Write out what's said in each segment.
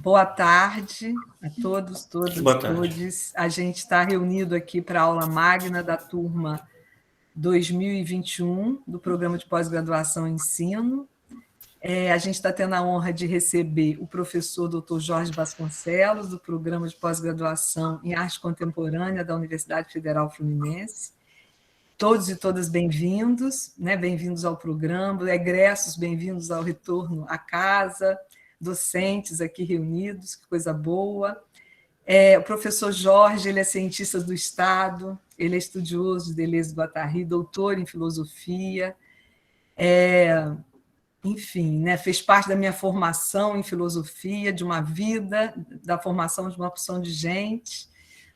Boa tarde a todos, todas e todes. A gente está reunido aqui para a aula magna da turma 2021 do Programa de Pós-Graduação em Ensino. A gente está tendo a honra de receber o professor Dr. Jorge Vasconcelos, do Programa de Pós-Graduação em Arte Contemporânea da Universidade Federal Fluminense. Todos e todas bem-vindos, né? Bem-vindos ao programa, egressos, bem-vindos ao retorno à casa, docentes aqui reunidos, que coisa boa. O professor Jorge, ele é cientista do Estado, ele é estudioso de Deleuze e Guattari, doutor em filosofia, enfim, né, fez parte da minha formação em filosofia, de uma vida, da formação de uma opção de gente.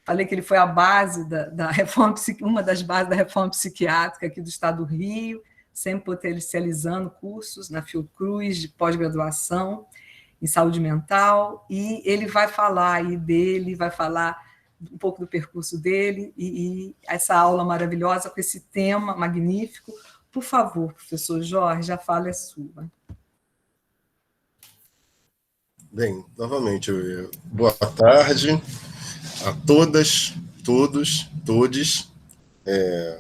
Falei que ele foi a base da reforma, uma das bases da reforma psiquiátrica aqui do Estado do Rio, sempre potencializando cursos na Fiocruz de pós-graduação em saúde mental, e ele vai falar aí dele, vai falar um pouco do percurso dele, e essa aula maravilhosa com esse tema magnífico. Por favor, professor Jorge, a fala é sua. Bem, novamente, boa tarde a todas, todos, todes.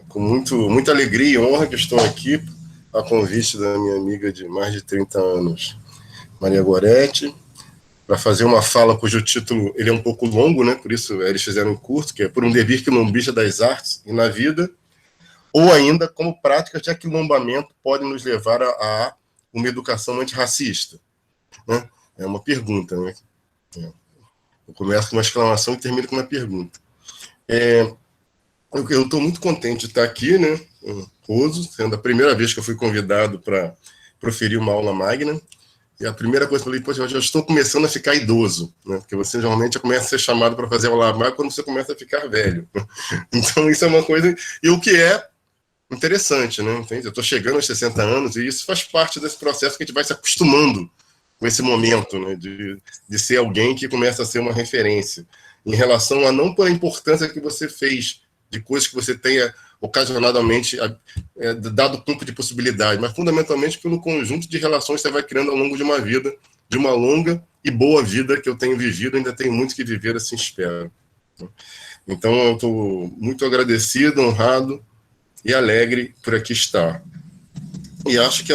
Com muita alegria e honra que estou aqui a convite da minha amiga de mais de 30 anos, Maria Goretti, para fazer uma fala cujo título ele é um pouco longo, né? Por isso eles fizeram um curto, que é Por um Devir Quilombista das Artes e na Vida, ou ainda como práticas de aquilombamento podem nos levar a uma educação antirracista, né? É uma pergunta, né? Eu começo com uma exclamação e termino com uma pergunta. Eu estou muito contente de estar aqui, né? Roso, sendo a primeira vez que eu fui convidado para proferir uma aula magna. E a primeira coisa que eu falei, poxa, eu já estou começando a ficar idoso, né? Porque você geralmente começa a ser chamado para fazer aula magna quando você começa a ficar velho. Então isso é uma coisa, e o que é interessante, né? Entende? Eu estou chegando aos 60 anos e isso faz parte desse processo que a gente vai se acostumando com esse momento, né? De ser alguém que começa a ser uma referência em relação a não por a importância que você fez de coisas que você tenha ocasionadamente dado campo de possibilidade, mas fundamentalmente pelo conjunto de relações que você vai criando ao longo de uma vida, de uma longa e boa vida que eu tenho vivido, ainda tenho muito que viver, assim espero. Então eu estou muito agradecido, honrado e alegre por aqui estar. E acho que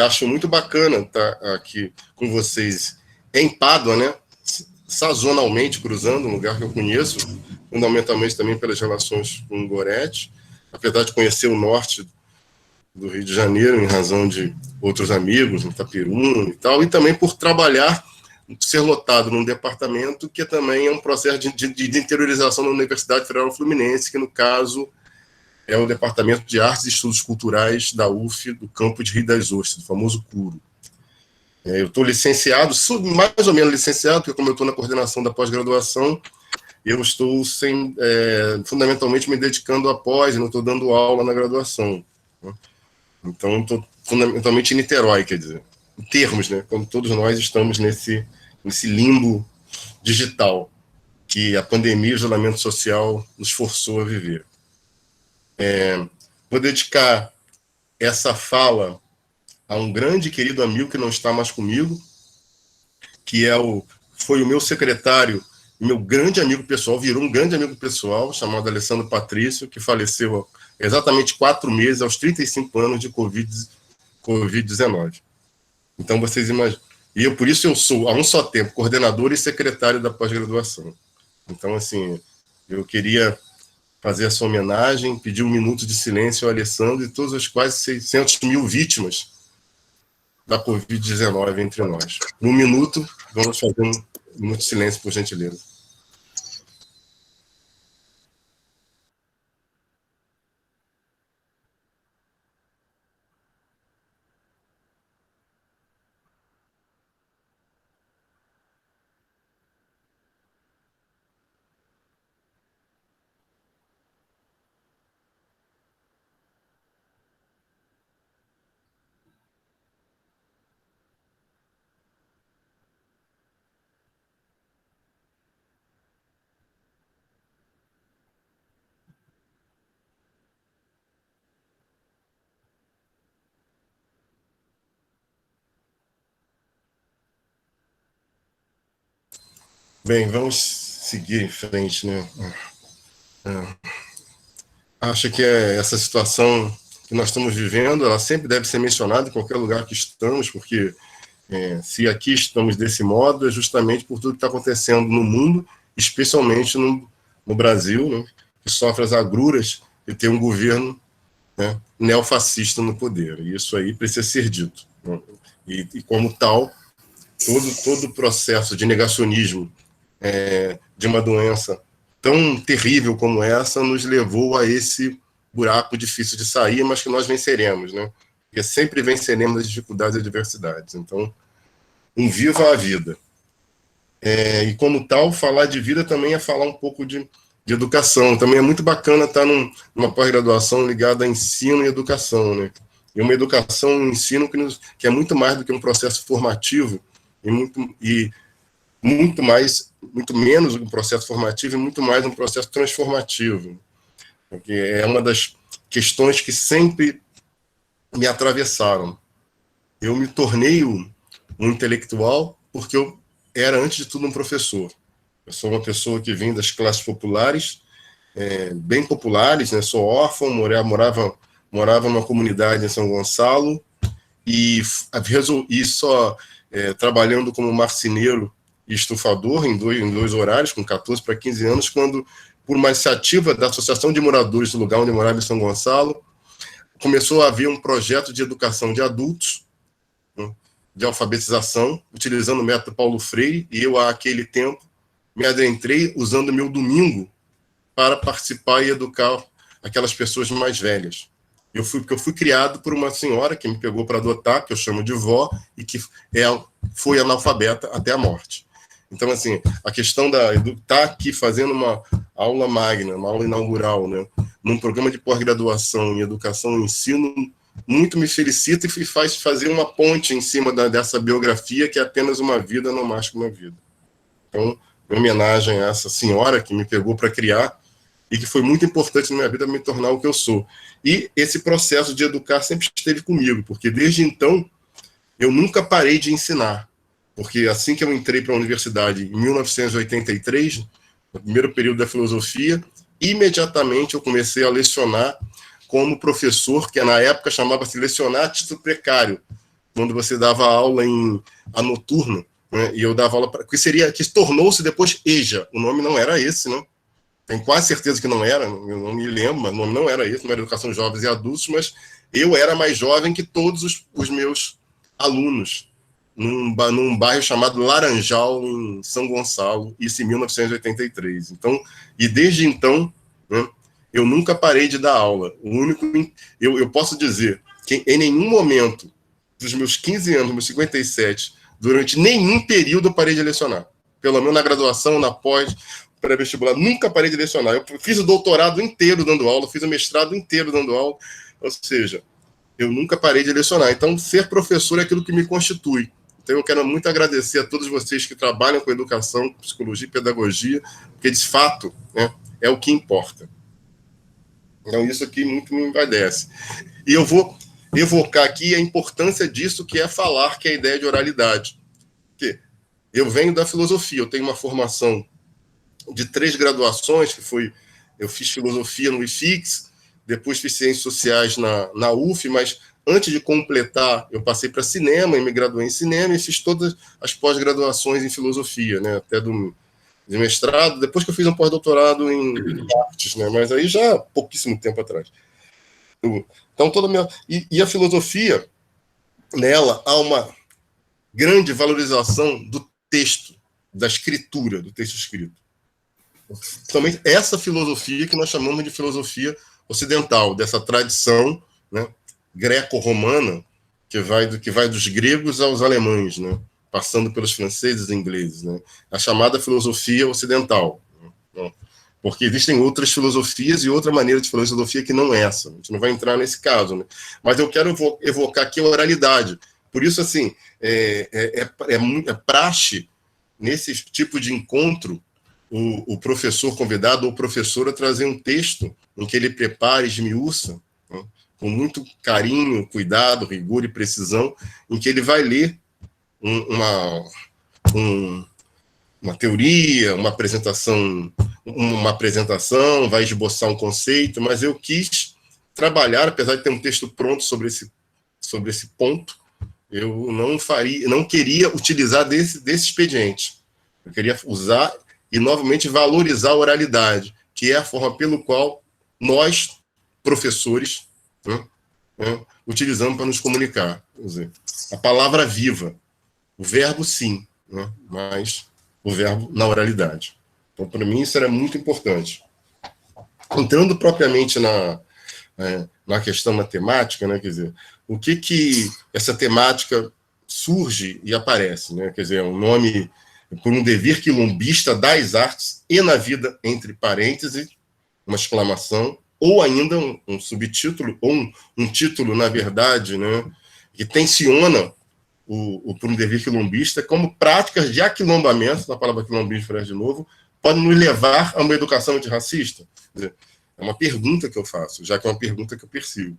acho muito bacana estar aqui com vocês em Pádua, né? Sazonalmente cruzando, um lugar que eu conheço, fundamentalmente também pelas relações com o Goretti, apesar de conhecer o norte do Rio de Janeiro, em razão de outros amigos, no Itaperuna e tal, e também por trabalhar, ser lotado num departamento que também é um processo de interiorização da Universidade Federal Fluminense, que no caso é o Departamento de Artes e Estudos Culturais da UF, do campo de Rio das Ostras, do famoso CURO. Eu estou licenciado, mais ou menos licenciado, porque como eu estou na coordenação da pós-graduação, eu estou fundamentalmente me dedicando à pós, não estou dando aula na graduação. Então, estou fundamentalmente em Niterói, quer dizer, em termos, né, como todos nós estamos nesse limbo digital que a pandemia e o isolamento social nos forçou a viver. Vou dedicar essa fala a um grande querido amigo que não está mais comigo, que foi o meu secretário, meu grande amigo pessoal, virou um grande amigo pessoal, chamado Alessandro Patrício, que faleceu há exatamente 4 meses, aos 35 anos de Covid-19. Então, vocês imaginam. E por isso eu sou, a um só tempo, coordenador e secretário da pós-graduação. Então, assim, eu queria fazer essa homenagem, pedir um minuto de silêncio ao Alessandro e todas as quase 600 mil vítimas da Covid-19 entre nós. Um minuto, vamos fazer um minuto de silêncio, por gentileza. Bem, vamos seguir em frente, né? Acho que essa situação que nós estamos vivendo, ela sempre deve ser mencionada em qualquer lugar que estamos, porque se aqui estamos desse modo, é justamente por tudo que está acontecendo no mundo, especialmente no Brasil, né, que sofre as agruras de ter um governo, né, neofascista no poder. E isso aí precisa ser dito. Né? E como tal, todo o processo de negacionismo de uma doença tão terrível como essa nos levou a esse buraco difícil de sair, mas que nós venceremos, né? Porque sempre venceremos as dificuldades e adversidades. Então, um viva a vida. E como tal, falar de vida também é falar um pouco de educação. Também é muito bacana estar numa pós-graduação ligada a ensino e educação, né? E uma educação, um ensino que é muito mais do que um processo formativo e muito menos um processo formativo e muito mais um processo transformativo, porque é uma das questões que sempre me atravessaram. Eu me tornei um intelectual porque eu era, antes de tudo, um professor. Eu sou uma pessoa que vem das classes populares, bem populares, né? Sou órfão, morava numa comunidade em São Gonçalo e só trabalhando como marceneiro e estufador em dois horários, com 14 para 15 anos, quando, por uma iniciativa da Associação de Moradores do lugar onde eu morava, em São Gonçalo, começou a haver um projeto de educação de adultos, né, de alfabetização, utilizando o método Paulo Freire, e eu, àquele tempo, me adentrei usando meu domingo para participar e educar aquelas pessoas mais velhas. Porque eu fui criado por uma senhora que me pegou para adotar, que eu chamo de vó, e que foi analfabeta até a morte. Então, assim, a questão estar aqui fazendo uma aula magna, uma aula inaugural, né, num programa de pós-graduação em educação e ensino, muito me felicita e faz fazer uma ponte em cima dessa biografia, que é apenas uma vida, não mais que uma vida. Então, em homenagem a essa senhora que me pegou para criar e que foi muito importante na minha vida me tornar o que eu sou. E esse processo de educar sempre esteve comigo, porque desde então eu nunca parei de ensinar. Porque assim que eu entrei para a universidade, em 1983, no primeiro período da filosofia, imediatamente eu comecei a lecionar como professor, que na época chamava-se lecionar a título precário, quando você dava aula a noturno, né, e eu dava aula que tornou-se depois EJA. O nome não era esse, né? Tenho quase certeza que não era, eu não me lembro, mas o nome não era esse, não era Educação de Jovens e Adultos, mas eu era mais jovem que todos os meus alunos, num bairro chamado Laranjal, em São Gonçalo, isso em 1983. Então, e desde então, né, eu nunca parei de dar aula. Eu posso dizer que em nenhum momento dos meus 15 anos, meus 57, durante nenhum período eu parei de lecionar. Pelo menos na graduação, na pós, pré-vestibular, nunca parei de lecionar. Eu fiz o doutorado inteiro dando aula, fiz o mestrado inteiro dando aula, ou seja, eu nunca parei de lecionar. Então, ser professor é aquilo que me constitui. Então, eu quero muito agradecer a todos vocês que trabalham com educação, psicologia e pedagogia, porque, de fato, né, é o que importa. Então, isso aqui muito me envaidece. E eu vou evocar aqui a importância disso, que é falar, que é a ideia de oralidade. Porque eu venho da filosofia, eu tenho uma formação de 3 graduações, eu fiz filosofia no IFIX, depois fiz ciências sociais na UF, mas antes de completar, eu passei para cinema, e me graduei em cinema, e fiz todas as pós-graduações em filosofia, né, até de mestrado, depois que eu fiz um pós-doutorado em artes, né, mas aí já há pouquíssimo tempo atrás. Então, e a filosofia, nela, há uma grande valorização do texto, da escritura, do texto escrito. Também essa filosofia que nós chamamos de filosofia ocidental, dessa tradição, né, greco-romana, que vai dos gregos aos alemães, né, passando pelos franceses e ingleses, né, a chamada filosofia ocidental, né, porque existem outras filosofias e outra maneira de filosofia que não essa. A gente não vai entrar nesse caso, né, mas eu quero evocar aqui a oralidade. Por isso, assim, é praxe, nesse tipo de encontro, o professor convidado ou professora trazer um texto em que ele prepare, esmiuça, né, com muito carinho, cuidado, rigor e precisão, em que ele vai ler um uma teoria, uma apresentação, vai esboçar um conceito, mas eu quis trabalhar, apesar de ter um texto pronto sobre esse ponto, eu não queria utilizar desse expediente. Eu queria usar e, novamente, valorizar a oralidade, que é a forma pelo qual nós, professores, utilizamos para nos comunicar. Quer dizer, a palavra viva, o verbo sim, mas o verbo na oralidade. Então, para mim, isso era muito importante. Entrando propriamente na questão matemática, quer dizer, o que essa temática surge e aparece, Quer dizer, é um nome por um dever quilombista das artes e na vida, entre parênteses, uma exclamação, ou ainda um subtítulo, ou um título, na verdade, que tensiona por um dever quilombista, como práticas de aquilombamento, a palavra quilombista parece de novo, podem nos levar a uma educação antirracista? É uma pergunta que eu faço, já que é uma pergunta que eu persigo.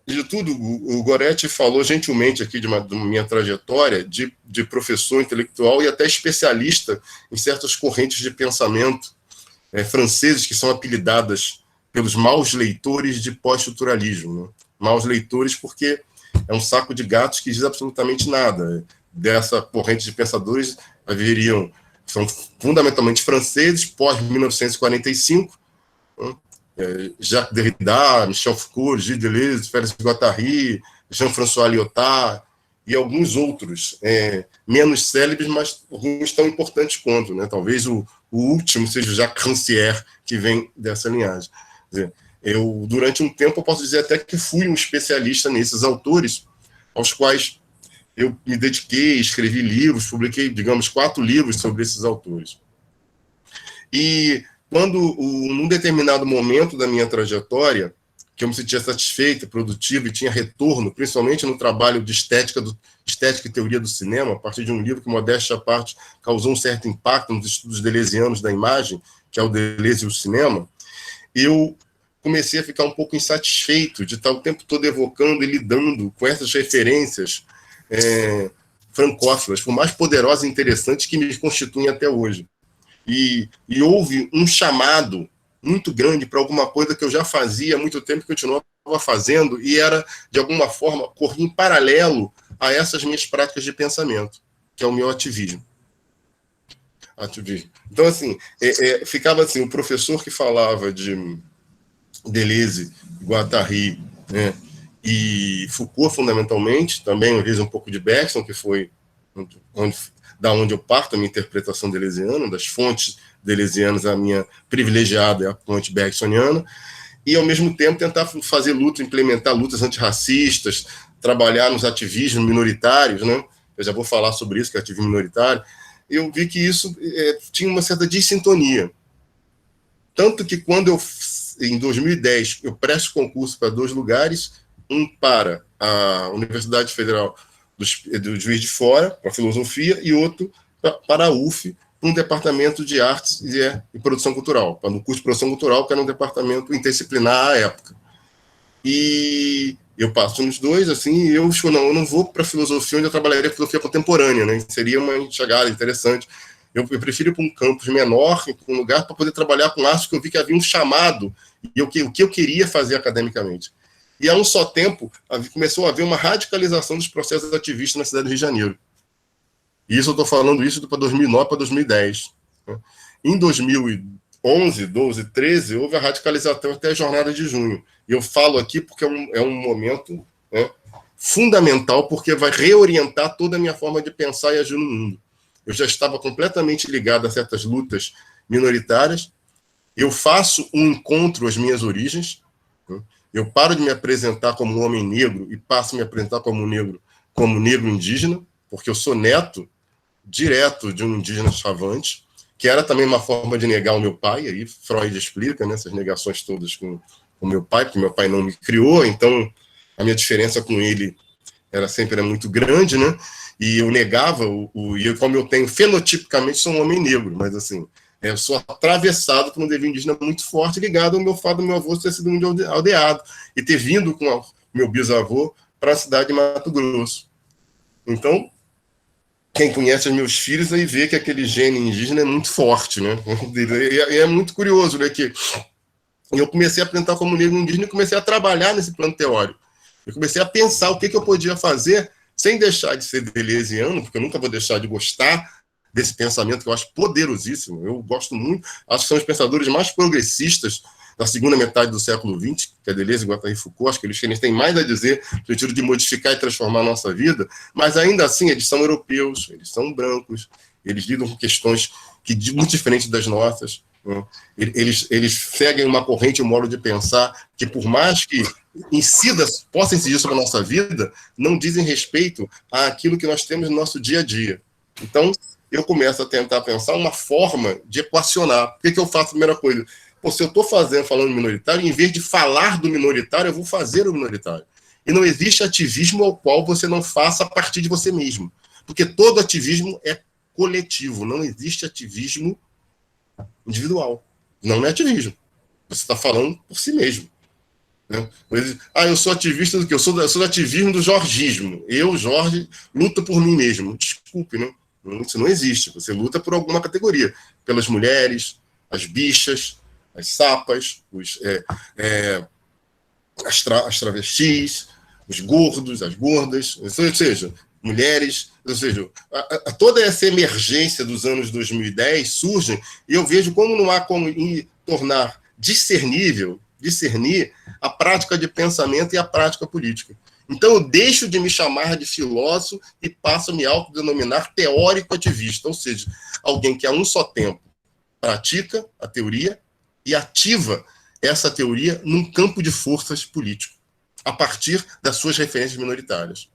De tudo, o Goretti falou gentilmente aqui de minha trajetória de professor intelectual e até especialista em certas correntes de pensamento franceses que são apelidadas pelos maus leitores de pós-estruturalismo. Maus leitores porque é um saco de gatos que diz absolutamente nada. Dessa corrente de pensadores são fundamentalmente franceses, pós-1945, Jacques Derrida, Michel Foucault, Gilles Deleuze, Félix Guattari, Jean-François Lyotard e alguns outros, menos célebres, mas alguns tão importantes quanto. Talvez o último seja o Jacques Rancière, que vem dessa linhagem. Quer dizer, durante um tempo, eu posso dizer até que fui um especialista nesses autores, aos quais eu me dediquei, escrevi livros, publiquei, digamos, 4 livros sobre esses autores. E quando, num determinado momento da minha trajetória, que eu me sentia satisfeito, produtivo e tinha retorno, principalmente no trabalho de estética e teoria do cinema, a partir de um livro que, modéstia à parte, causou um certo impacto nos estudos deleuzianos da imagem, que é o Deleuze e o cinema, eu comecei a ficar um pouco insatisfeito de estar o tempo todo evocando e lidando com essas referências francófilas, por mais poderosas e interessantes que me constituem até hoje. E houve um chamado muito grande para alguma coisa que eu já fazia há muito tempo, que continuava fazendo, e era, de alguma forma, correr em paralelo a essas minhas práticas de pensamento, que é o meu ativismo. Então, assim, ficava assim, o professor que falava de Deleuze, Guattari, e Foucault, fundamentalmente, também, às vezes, um pouco de Bergson, que foi da onde eu parto a minha interpretação deleuziana, das fontes deleuzianas, a minha privilegiada é a fonte bergsoniana, e, ao mesmo tempo, tentar fazer luta, implementar lutas antirracistas, trabalhar nos ativismos minoritários, Eu já vou falar sobre isso, que é ativismo minoritário. Eu vi que isso tinha uma certa dissintonia. Tanto que, quando em 2010, eu presto concurso para 2 lugares, um para a Universidade Federal do Juiz de Fora, para filosofia, e outro para a UF, para um departamento de artes e produção cultural, para no curso de produção cultural, que era um departamento interdisciplinar à época. E eu passo nos 2, assim, e eu não vou para filosofia, onde eu trabalharia filosofia contemporânea, Seria uma chegada interessante. Eu prefiro ir para um campus menor, um lugar para poder trabalhar com arte, que eu vi que havia um chamado, e o que eu queria fazer academicamente. E, a um só tempo, começou a haver uma radicalização dos processos ativistas na cidade do Rio de Janeiro. E isso eu estou falando isso para 2009 para 2010. Em 2011, 12, 13, houve a radicalização até a Jornada de Junho. E eu falo aqui porque é um momento fundamental, porque vai reorientar toda a minha forma de pensar e agir no mundo. Eu já estava completamente ligado a certas lutas minoritárias. Eu faço um encontro às minhas origens. Eu paro de me apresentar como um homem negro e passo a me apresentar como negro indígena, porque eu sou neto direto de um indígena chavante, que era também uma forma de negar o meu pai. Aí Freud explica, essas negações todas com o meu pai, porque meu pai não me criou, então a minha diferença com ele era muito grande, E eu negava, e como eu tenho, fenotipicamente, sou um homem negro, mas assim, eu sou atravessado por um dever indígena muito forte, ligado ao meu fato do meu avô ter sido um aldeado, e ter vindo com o meu bisavô para a cidade de Mato Grosso. Então, quem conhece os meus filhos aí vê que aquele gene indígena é muito forte, né? E é muito curioso, né? Que eu comecei a apresentar como negro indígena e comecei a trabalhar nesse plano teórico. Eu comecei a pensar o que eu podia fazer sem deixar de ser deleuziano, porque eu nunca vou deixar de gostar desse pensamento que eu acho poderosíssimo. Eu gosto muito, acho que são os pensadores mais progressistas da segunda metade do século XX, que é Deleuze e Guattari Foucault. Acho que eles têm mais a dizer no sentido de modificar e transformar a nossa vida, mas ainda assim eles são europeus, eles são brancos, eles lidam com questões muito diferentes das nossas. Né? Eles seguem uma corrente, um modo de pensar que, por mais que possam incidir sobre a nossa vida, não dizem respeito àquilo que nós temos no nosso dia a dia. Então, eu começo a tentar pensar uma forma de equacionar. O que eu faço? A primeira coisa, se eu estou falando minoritário, em vez de falar do minoritário, eu vou fazer o minoritário. E não existe ativismo ao qual você não faça a partir de você mesmo. Porque todo ativismo é coletivo, não existe ativismo individual. Não é ativismo. Você está falando por si mesmo. Né? Eu sou ativista do quê? Eu sou do ativismo do jorgismo. Eu, Jorge, luto por mim mesmo. Desculpe, né? Isso não existe. Você luta por alguma categoria. Pelas mulheres, as bichas, as sapas, as travestis, os gordos, as gordas, ou seja, mulheres, ou seja, toda essa emergência dos anos 2010 surge, e eu vejo como não há como tornar discernir a prática de pensamento e a prática política. Então eu deixo de me chamar de filósofo e passo a me autodenominar teórico ativista, ou seja, alguém que a um só tempo pratica a teoria e ativa essa teoria num campo de forças político, a partir das suas referências minoritárias.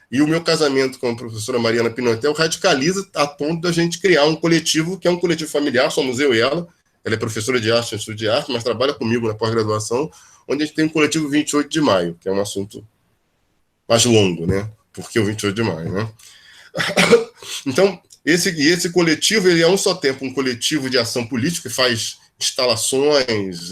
E o meu casamento com a professora Mariana Pimentel radicaliza a ponto da gente criar um coletivo, que é um coletivo familiar, somos eu e ela é professora de arte, Instituto de Arte, mas trabalha comigo na pós-graduação, onde a gente tem um coletivo 28 de maio, que é um assunto mais longo, né? Por que o 28 de maio, né? Então, esse coletivo, ele é um só tempo um coletivo de ação política, que faz instalações,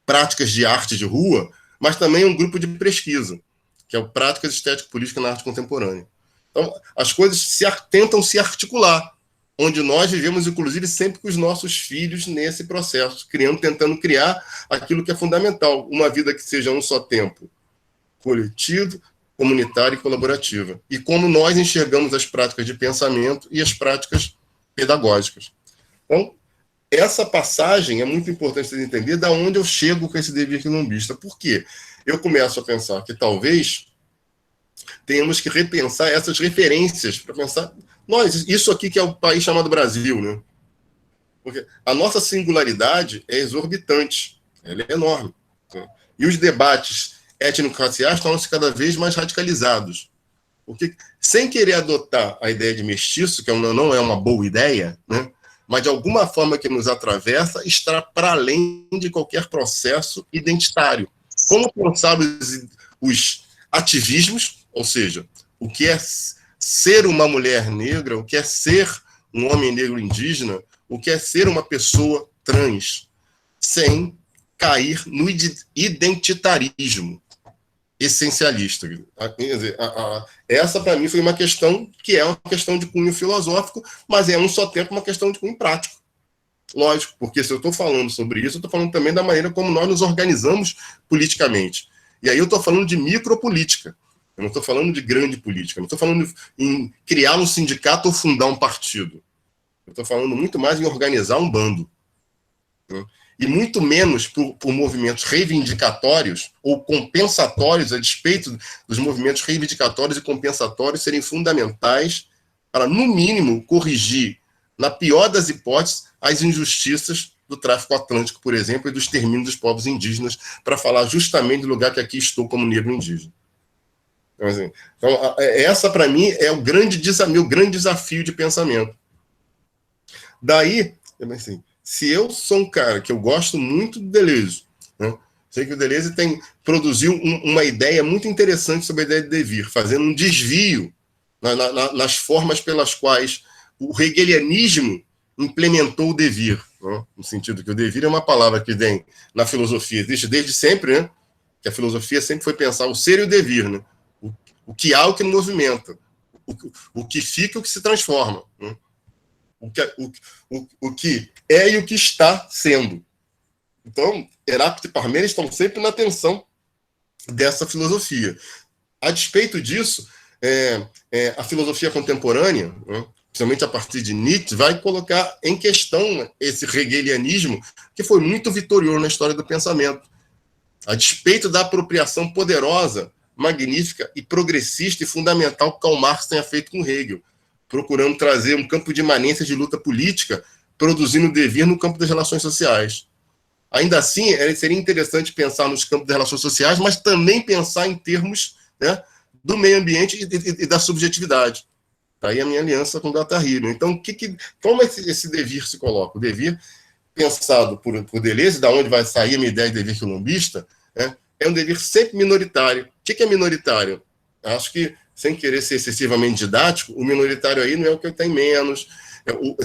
práticas de arte de rua, mas também um grupo de pesquisa, que é o Práticas Estético-Políticas na Arte Contemporânea. Então, as coisas tentam se articular, onde nós vivemos, inclusive, sempre com os nossos filhos nesse processo, tentando criar aquilo que é fundamental, uma vida que seja um só tempo, coletivo, comunitária e colaborativa. E como nós enxergamos as práticas de pensamento e as práticas pedagógicas. Então, essa passagem é muito importante vocês entenderem de onde eu chego com esse devir quilombista. Por quê? Eu começo a pensar que talvez tenhamos que repensar essas referências para pensar isso aqui que é o país chamado Brasil, né? Porque a nossa singularidade é exorbitante, ela é enorme. Né? E os debates étnico-raciais tornam-se cada vez mais radicalizados. Porque, sem querer adotar a ideia de mestiço, que não é uma boa ideia, né? Mas de alguma forma que nos atravessa, está para além de qualquer processo identitário. Como pensar os ativismos, ou seja, o que é ser uma mulher negra, o que é ser um homem negro indígena, o que é ser uma pessoa trans, sem cair no identitarismo essencialista. Essa, para mim, foi uma questão que é uma questão de cunho filosófico, mas é, ao mesmo tempo, uma questão de cunho prático. Lógico, porque se eu estou falando sobre isso, eu estou falando também da maneira como nós nos organizamos politicamente. E aí eu estou falando de micropolítica. Eu não estou falando de grande política. Eu não estou falando em criar um sindicato ou fundar um partido. Eu estou falando muito mais em organizar um bando. Né? E muito menos por movimentos reivindicatórios ou compensatórios, a despeito dos movimentos reivindicatórios e compensatórios serem fundamentais para, no mínimo, corrigir, na pior das hipóteses, as injustiças do tráfico atlântico, por exemplo, e do extermínio dos povos indígenas, para falar justamente do lugar que aqui estou como negro indígena. Então, assim, essa, para mim, é o grande desafio de pensamento. Daí, assim, se eu sou um cara que eu gosto muito do Deleuze, né? Sei que o Deleuze produziu uma ideia muito interessante sobre a ideia de devir, fazendo um desvio nas formas pelas quais o hegelianismo implementou o devir, né? No sentido que o devir é uma palavra que vem na filosofia, existe desde sempre, né? Que a filosofia sempre foi pensar o ser e o devir, né? O que há, o que movimenta, o que fica e o que se transforma, né? O que é e o que está sendo. Então, Heráclito e Parmênides estão sempre na atenção dessa filosofia. A despeito disso, a filosofia contemporânea, né, principalmente a partir de Nietzsche, vai colocar em questão esse hegelianismo que foi muito vitorioso na história do pensamento. A despeito da apropriação poderosa, magnífica e progressista e fundamental que Karl Marx tenha feito com Hegel, procurando trazer um campo de imanência de luta política, produzindo devir no campo das relações sociais. Ainda assim, seria interessante pensar nos campos das relações sociais, mas também pensar em termos, né, do meio ambiente e da subjetividade. Está aí a minha aliança com o Guattari. Então, como esse devir se coloca? O devir, pensado por Deleuze, da onde vai sair a minha ideia de devir quilombista, né, é um devir sempre minoritário. O que é minoritário? Acho que, sem querer ser excessivamente didático, o minoritário aí não é o que tem menos,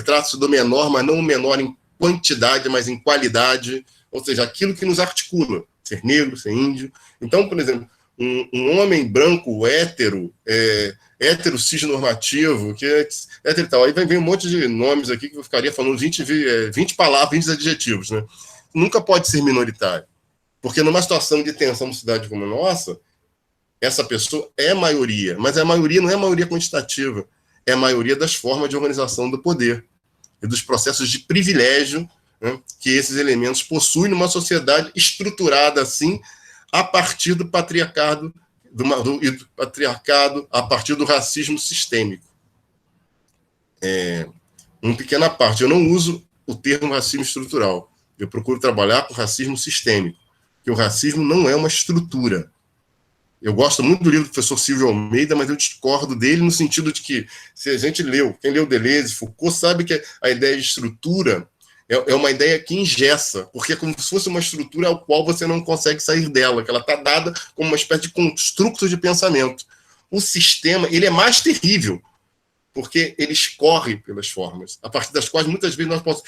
trata-se do menor, mas não o menor em quantidade, mas em qualidade, ou seja, aquilo que nos articula, ser negro, ser índio. Então, por exemplo, um homem branco, hétero cisnormativo, que é hétero e tal, aí vem um monte de nomes aqui que eu ficaria falando 20 palavras, 20 adjetivos, né? Nunca pode ser minoritário, porque numa situação de tensão numa cidade como a nossa, essa pessoa é maioria, mas a maioria não é a maioria quantitativa, é a maioria das formas de organização do poder e dos processos de privilégio, né, que esses elementos possuem numa sociedade estruturada assim, a partir do patriarcado, a partir do racismo sistêmico. Uma pequena parte, eu não uso o termo racismo estrutural, eu procuro trabalhar com racismo sistêmico, porque o racismo não é uma estrutura. Eu gosto muito do livro do professor Silvio Almeida, mas eu discordo dele no sentido de que, se a gente quem leu Deleuze, Foucault, sabe que a ideia de estrutura é uma ideia que engessa, porque é como se fosse uma estrutura ao qual você não consegue sair dela, que ela está dada como uma espécie de construto de pensamento. O sistema, ele é mais terrível, porque ele escorre pelas formas, a partir das quais muitas vezes nós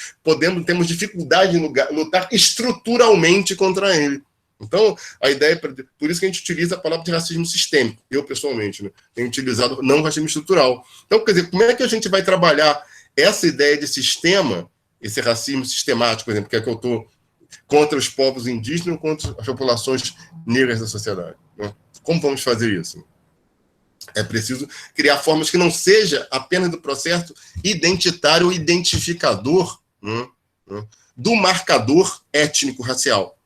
temos dificuldade em lutar estruturalmente contra ele. Então, a ideia, por isso que a gente utiliza a palavra de racismo sistêmico, eu pessoalmente, né, tenho utilizado não racismo estrutural. Então, quer dizer, como é que a gente vai trabalhar essa ideia de sistema, esse racismo sistemático, por exemplo, que é que eu estou contra os povos indígenas ou contra as populações negras da sociedade, né? Como vamos fazer isso? É preciso criar formas que não seja apenas do processo identitário ou identificador, né, do marcador étnico-racial,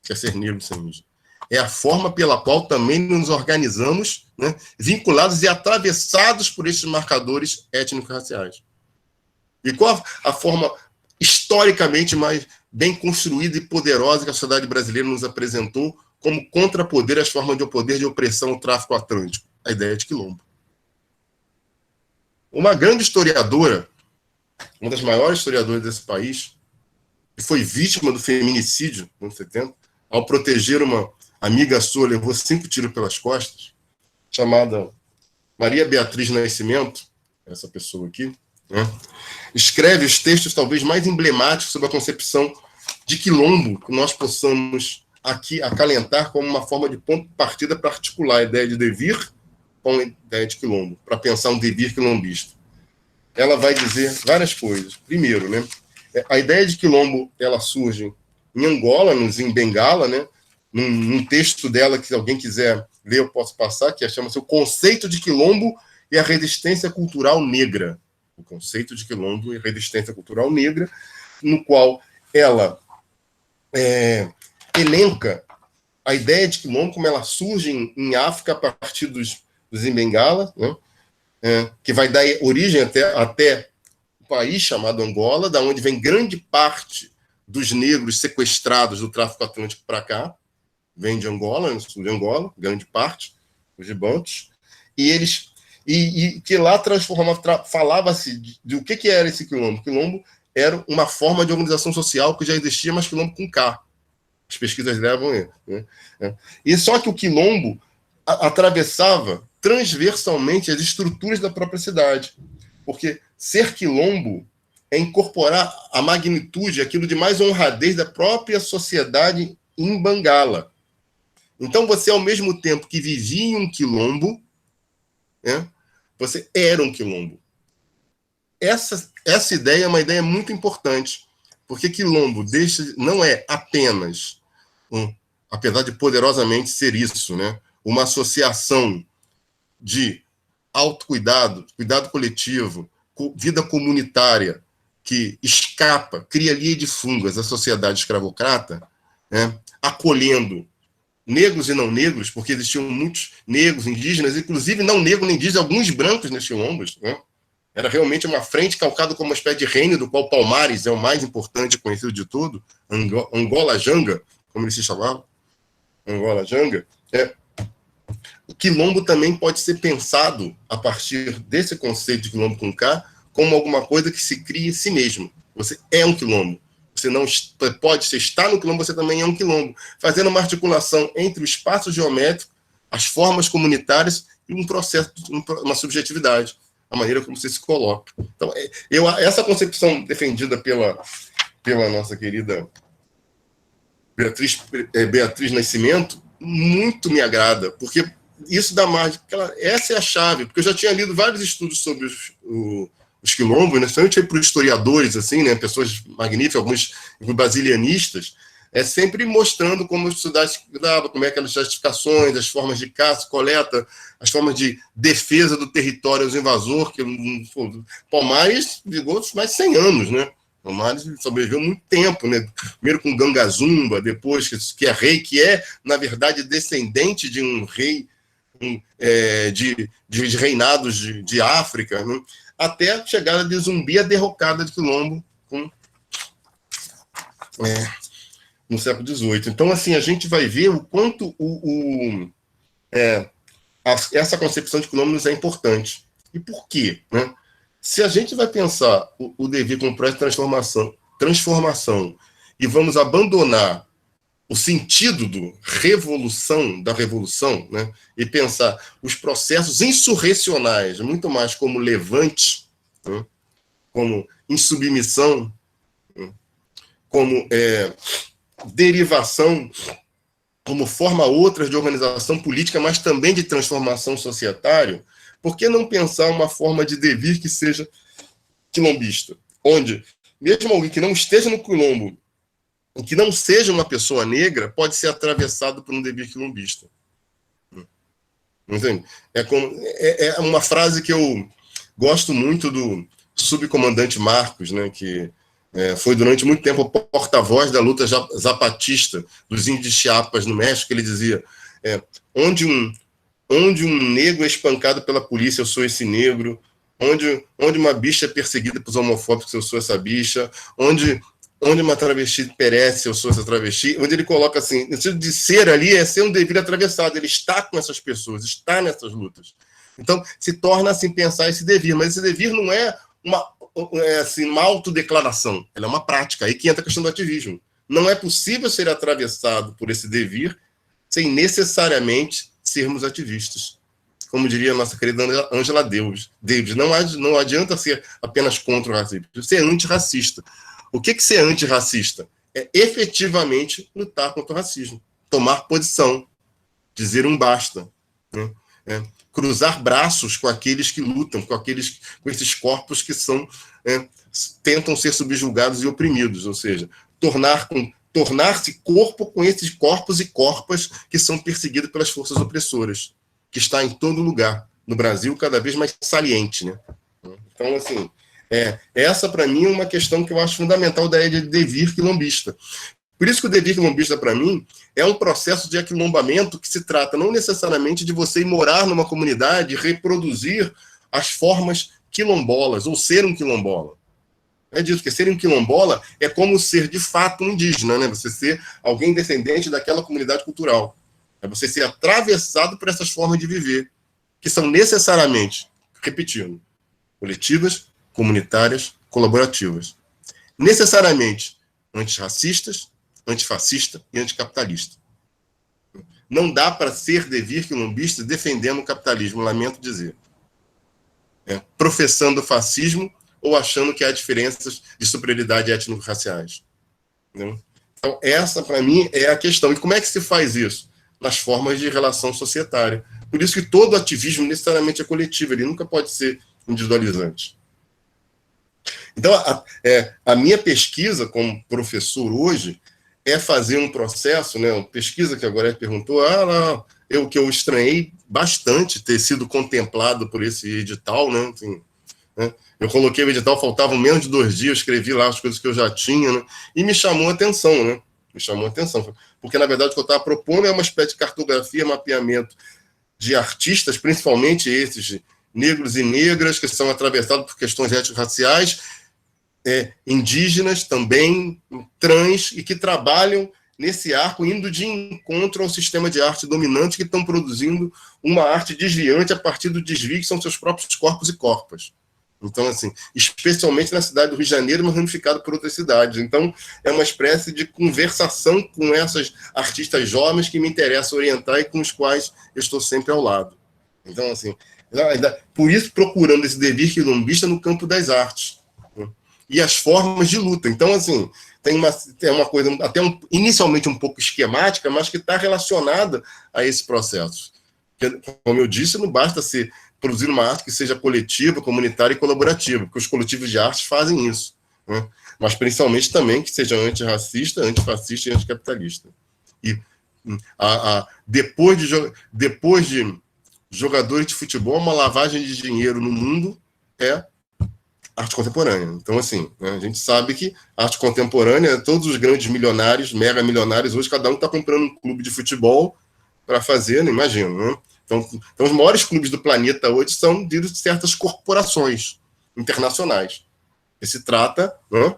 que é ser negro, ser indígena. É a forma pela qual também nos organizamos, né, vinculados e atravessados por esses marcadores étnico-raciais. E qual a forma historicamente mais bem construída e poderosa que a sociedade brasileira nos apresentou como contrapoder às formas de poder de opressão ao tráfico atlântico? A ideia de quilombo. Uma grande historiadora, uma das maiores historiadoras desse país, que foi vítima do feminicídio nos anos 70, ao proteger uma amiga sua, levou 5 tiros pelas costas, chamada Maria Beatriz Nascimento, essa pessoa aqui, né, escreve os textos talvez mais emblemáticos sobre a concepção de quilombo que nós possamos aqui acalentar como uma forma de ponto de partida para articular a ideia de devir com a ideia de quilombo, para pensar um devir quilombista. Ela vai dizer várias coisas. Primeiro, né, a ideia de quilombo ela surge em Angola, em Bengala, né, num texto dela que, se alguém quiser ler, eu posso passar, que chama-se O Conceito de Quilombo e a Resistência Cultural Negra. O Conceito de Quilombo e a Resistência Cultural Negra, no qual ela elenca a ideia de quilombo, como ela surge em África a partir dos Bengala, né, que vai dar origem até um país chamado Angola, da onde vem grande parte dos negros sequestrados do tráfico atlântico para cá, vem de Angola, no sul de Angola, grande parte, os gibantes, e que lá falava-se de o que era esse quilombo. Quilombo era uma forma de organização social que já existia, mas quilombo com K. As pesquisas levam ele, né? E só que o quilombo atravessava transversalmente as estruturas da própria cidade, porque ser quilombo é incorporar a magnitude, aquilo de mais honradez da própria sociedade em Bengala. Então, você, ao mesmo tempo que vivia em um quilombo, né, Você era um quilombo. Essa ideia é uma ideia muito importante, porque quilombo não é apenas, apesar de poderosamente ser isso, né, uma associação de autocuidado, cuidado coletivo, vida comunitária, que escapa, cria linha de fungas à sociedade escravocrata, né, acolhendo negros e não negros, porque existiam muitos negros, indígenas, inclusive não negros nem indígenas, alguns brancos nesses quilombos, né? Era realmente uma frente calcada como uma espécie de reino, do qual Palmares é o mais importante conhecido de tudo, Angola Janga, como ele se chamava, Angola Janga. O quilombo também pode ser pensado, a partir desse conceito de quilombo com K, como alguma coisa que se cria em si mesmo. Você é um quilombo. Você não pode estar no quilombo, você também é um quilombo, fazendo uma articulação entre o espaço geométrico, as formas comunitárias e um processo, uma subjetividade, a maneira como você se coloca. Então, essa concepção defendida pela nossa querida Beatriz Nascimento muito me agrada, porque isso dá margem, essa é a chave, porque eu já tinha lido vários estudos sobre os quilombos, né, principalmente para os historiadores, assim, né, pessoas magníficas, alguns brasilianistas, sempre mostrando como a sociedade se dava, como é aquelas justificações, as formas de caça, coleta, as formas de defesa do território aos invasores, que Palmares viveu mais de 100 anos, né? Palmares sobreviveu muito tempo, né? Primeiro com Gangazumba, depois que é rei, que é, na verdade, descendente de um rei de reinados de África, né? Até a chegada de Zumbi, a derrocada de Quilombo no século XVIII. Então, assim, a gente vai ver o quanto essa concepção de Quilombo nos é importante. E por quê? Né? Se a gente vai pensar o devir como processo de transformação e vamos abandonar o sentido da revolução, né, e pensar os processos insurrecionais muito mais como levante, né, como insubmissão, né, como derivação, como forma outras de organização política, mas também de transformação societária, por que não pensar uma forma de devir que seja quilombista? Onde, mesmo alguém que não esteja no quilombo, que não seja uma pessoa negra, pode ser atravessado por um devir quilombista. Entende? É uma frase que eu gosto muito do subcomandante Marcos, né, que foi durante muito tempo o porta-voz da luta zapatista dos índios de Chiapas, no México. Ele dizia, onde um negro é espancado pela polícia, eu sou esse negro. Onde uma bicha é perseguida pelos homofóbicos, eu sou essa bicha. Onde uma travesti perece, eu sou essa travesti. Onde ele coloca assim, o sentido de ser ali é ser um devir atravessado. Ele está com essas pessoas, está nessas lutas. Então, se torna assim pensar esse devir. Mas esse devir não é uma autodeclaração, ela é uma prática. Aí que entra a questão do ativismo. Não é possível ser atravessado por esse devir sem necessariamente sermos ativistas. Como diria a nossa querida Angela Davis, não adianta ser apenas contra o racismo, ser antirracista. O que é ser antirracista? É efetivamente lutar contra o racismo, tomar posição, dizer um basta, né? Cruzar braços com aqueles que lutam, com esses corpos que tentam ser subjugados e oprimidos, ou seja, tornar-se corpo com esses corpos e corpas que são perseguidos pelas forças opressoras, que está em todo lugar, no Brasil cada vez mais saliente, né? Então, assim, essa para mim é uma questão que eu acho fundamental da ideia de devir quilombista. Por isso que o devir quilombista, para mim, é um processo de aquilombamento que se trata não necessariamente de você ir morar numa comunidade e reproduzir as formas quilombolas, ou ser um quilombola. É disso, porque ser um quilombola é como ser de fato um indígena, né? Você ser alguém descendente daquela comunidade cultural. É você ser atravessado por essas formas de viver, que são necessariamente, repetindo, coletivas, comunitárias, colaborativas. Necessariamente antirracistas, antifascista e anticapitalista. Não dá para ser devir quilombista defendendo o capitalismo, lamento dizer. Professando o fascismo ou achando que há diferenças de superioridade étnico-raciais. Então, essa, para mim, é a questão. E como é que se faz isso? Nas formas de relação societária. Por isso que todo ativismo necessariamente é coletivo, ele nunca pode ser individualizante. Então, a minha pesquisa como professor hoje é fazer um processo, né, uma pesquisa que agora perguntou, que eu estranhei bastante ter sido contemplado por esse edital, né, assim, né, eu coloquei o edital, faltavam menos de 2 dias, escrevi lá as coisas que eu já tinha, né, e me chamou a atenção, né, porque, na verdade, o que eu estava propondo é uma espécie de cartografia, mapeamento de artistas, principalmente esses negros e negras, que são atravessados por questões étnico-raciais, indígenas também, trans, e que trabalham nesse arco, indo de encontro ao sistema de arte dominante, que estão produzindo uma arte desviante a partir do desvio que são seus próprios corpos e corpas. Então, assim, especialmente na cidade do Rio de Janeiro, mas ramificado por outras cidades. Então, é uma espécie de conversação com essas artistas jovens que me interessa orientar e com os quais eu estou sempre ao lado. Então, assim, por isso procurando esse devir quilombista no campo das artes, né? E as formas de luta. Então, assim, tem uma coisa até inicialmente um pouco esquemática, mas que está relacionada a esse processo. Porque, como eu disse, não basta produzir uma arte que seja coletiva, comunitária e colaborativa, porque os coletivos de arte fazem isso, né? Mas principalmente também que seja antirracista, antifascista e anticapitalista. E depois de jogadores de futebol, uma lavagem de dinheiro no mundo é arte contemporânea. Então, assim, né, a gente sabe que arte contemporânea, todos os grandes milionários, mega milionários, hoje cada um está comprando um clube de futebol para fazer, não imagino, né? Então, os maiores clubes do planeta hoje são de certas corporações internacionais. E se trata, né,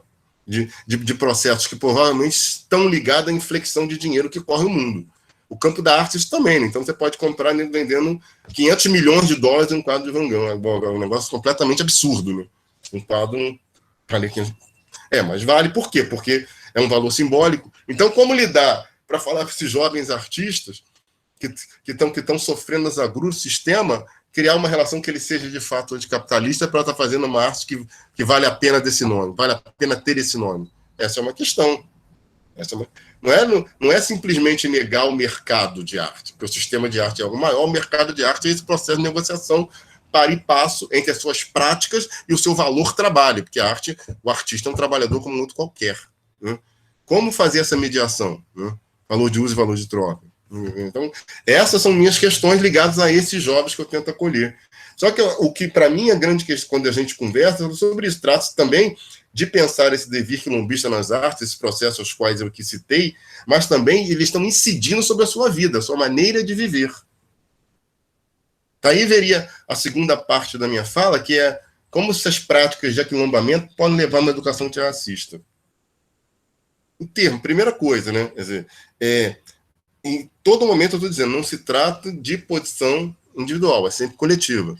de processos que provavelmente estão ligados à inflexão de dinheiro que corre o mundo. O campo da arte isso também, né? Então você pode comprar vendendo 500 milhões de dólares em um quadro de Van Gogh. É um negócio completamente absurdo, né? Um quadro... mas vale por quê? Porque é um valor simbólico. Então, como lidar para falar com esses jovens artistas que estão sofrendo as agruras do sistema, criar uma relação que ele seja de fato anticapitalista para estar fazendo uma arte que vale a pena desse nome, vale a pena ter esse nome. Essa é uma questão. Não é simplesmente negar o mercado de arte, porque o sistema de arte é o maior, o mercado de arte é esse processo de negociação para e passo entre as suas práticas e o seu valor trabalho, porque o artista é um trabalhador como outro qualquer, né? Como fazer essa mediação, né? Valor de uso e valor de troca. Então, essas são minhas questões ligadas a esses jovens que eu tento acolher. Só que o que, para mim, é grande questão, quando a gente conversa sobre isso, trata-se também de pensar esse devir quilombista nas artes, esses processos aos quais eu aqui citei, mas também eles estão incidindo sobre a sua vida, a sua maneira de viver. Daí veria a segunda parte da minha fala, que é como essas práticas de aquilombamento podem levar a uma educação antirracista. O termo, primeira coisa, né? Quer dizer, em todo momento eu estou dizendo, não se trata de posição individual, é sempre coletiva.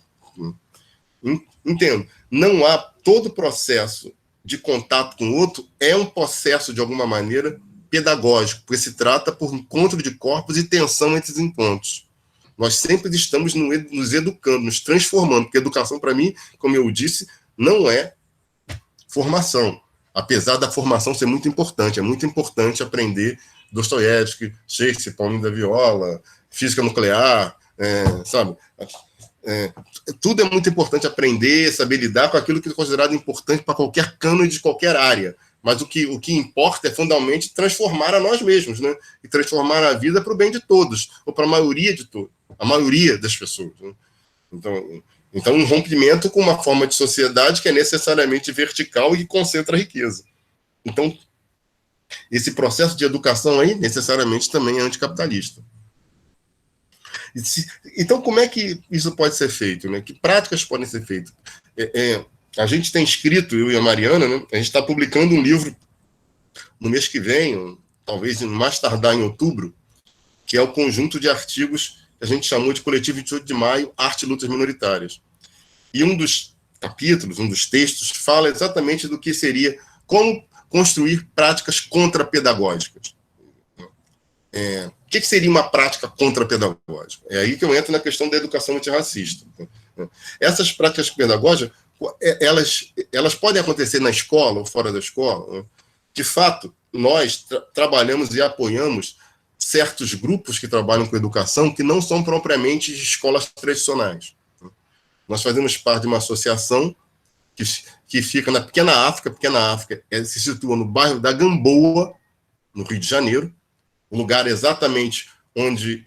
Entendo. Não há todo processo de contato com o outro é um processo, de alguma maneira, pedagógico, porque se trata por encontro de corpos e tensão entre os encontros. Nós sempre estamos nos educando, nos transformando, porque educação, para mim, como eu disse, não é formação. Apesar da formação ser muito importante, é muito importante aprender Dostoiévski, Shakespeare, Paulinho da Viola, física nuclear, sabe? Tudo é muito importante aprender, saber lidar com aquilo que é considerado importante para qualquer cânone de qualquer área. Mas o que importa é, fundamentalmente, transformar a nós mesmos, né? E transformar a vida para o bem de todos, ou para a maioria das pessoas, né? Então, um rompimento com uma forma de sociedade que é necessariamente vertical e que concentra a riqueza. Então, esse processo de educação aí, necessariamente, também é anticapitalista. Então, como é que isso pode ser feito, né? Que práticas podem ser feitas? A gente tem escrito, eu e a Mariana, né? A gente está publicando um livro no mês que vem, ou talvez mais tardar em outubro, que é o conjunto de artigos que a gente chamou de Coletivo 28 de Maio, Arte e Lutas Minoritárias. E um dos capítulos, um dos textos, fala exatamente do que seria como construir práticas contrapedagógicas. O que seria uma prática contrapedagógica? É aí que eu entro na questão da educação antirracista. Essas práticas pedagógicas, elas podem acontecer na escola ou fora da escola. De fato, nós trabalhamos e apoiamos certos grupos que trabalham com educação que não são propriamente escolas tradicionais. Nós fazemos parte de uma associação que fica na Pequena África. Pequena África se situa no bairro da Gamboa, no Rio de Janeiro, um lugar exatamente onde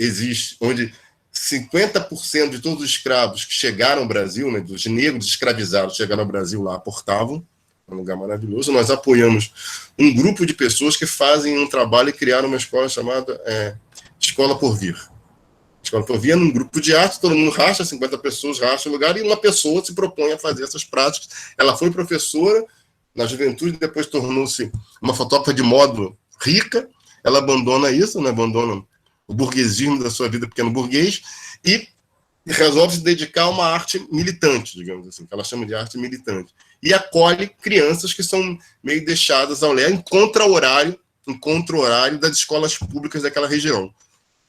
50% de todos os escravos que chegaram ao Brasil, né, dos negros escravizados que chegaram ao Brasil lá, aportavam. É um lugar maravilhoso. Nós apoiamos um grupo de pessoas que fazem um trabalho e criaram uma escola chamada Escola Por Vir. Escola Por Vir é num grupo de arte, todo mundo racha, 50 pessoas racham o lugar, e uma pessoa se propõe a fazer essas práticas. Ela foi professora na juventude, depois tornou-se uma fotógrafa de moda rica. Ela abandona isso, né, abandona o burguesismo da sua vida pequeno burguês, e resolve se dedicar a uma arte militante, digamos assim, que ela chama de arte militante. E acolhe crianças que são meio deixadas ao léu, em contra-horário das escolas públicas daquela região,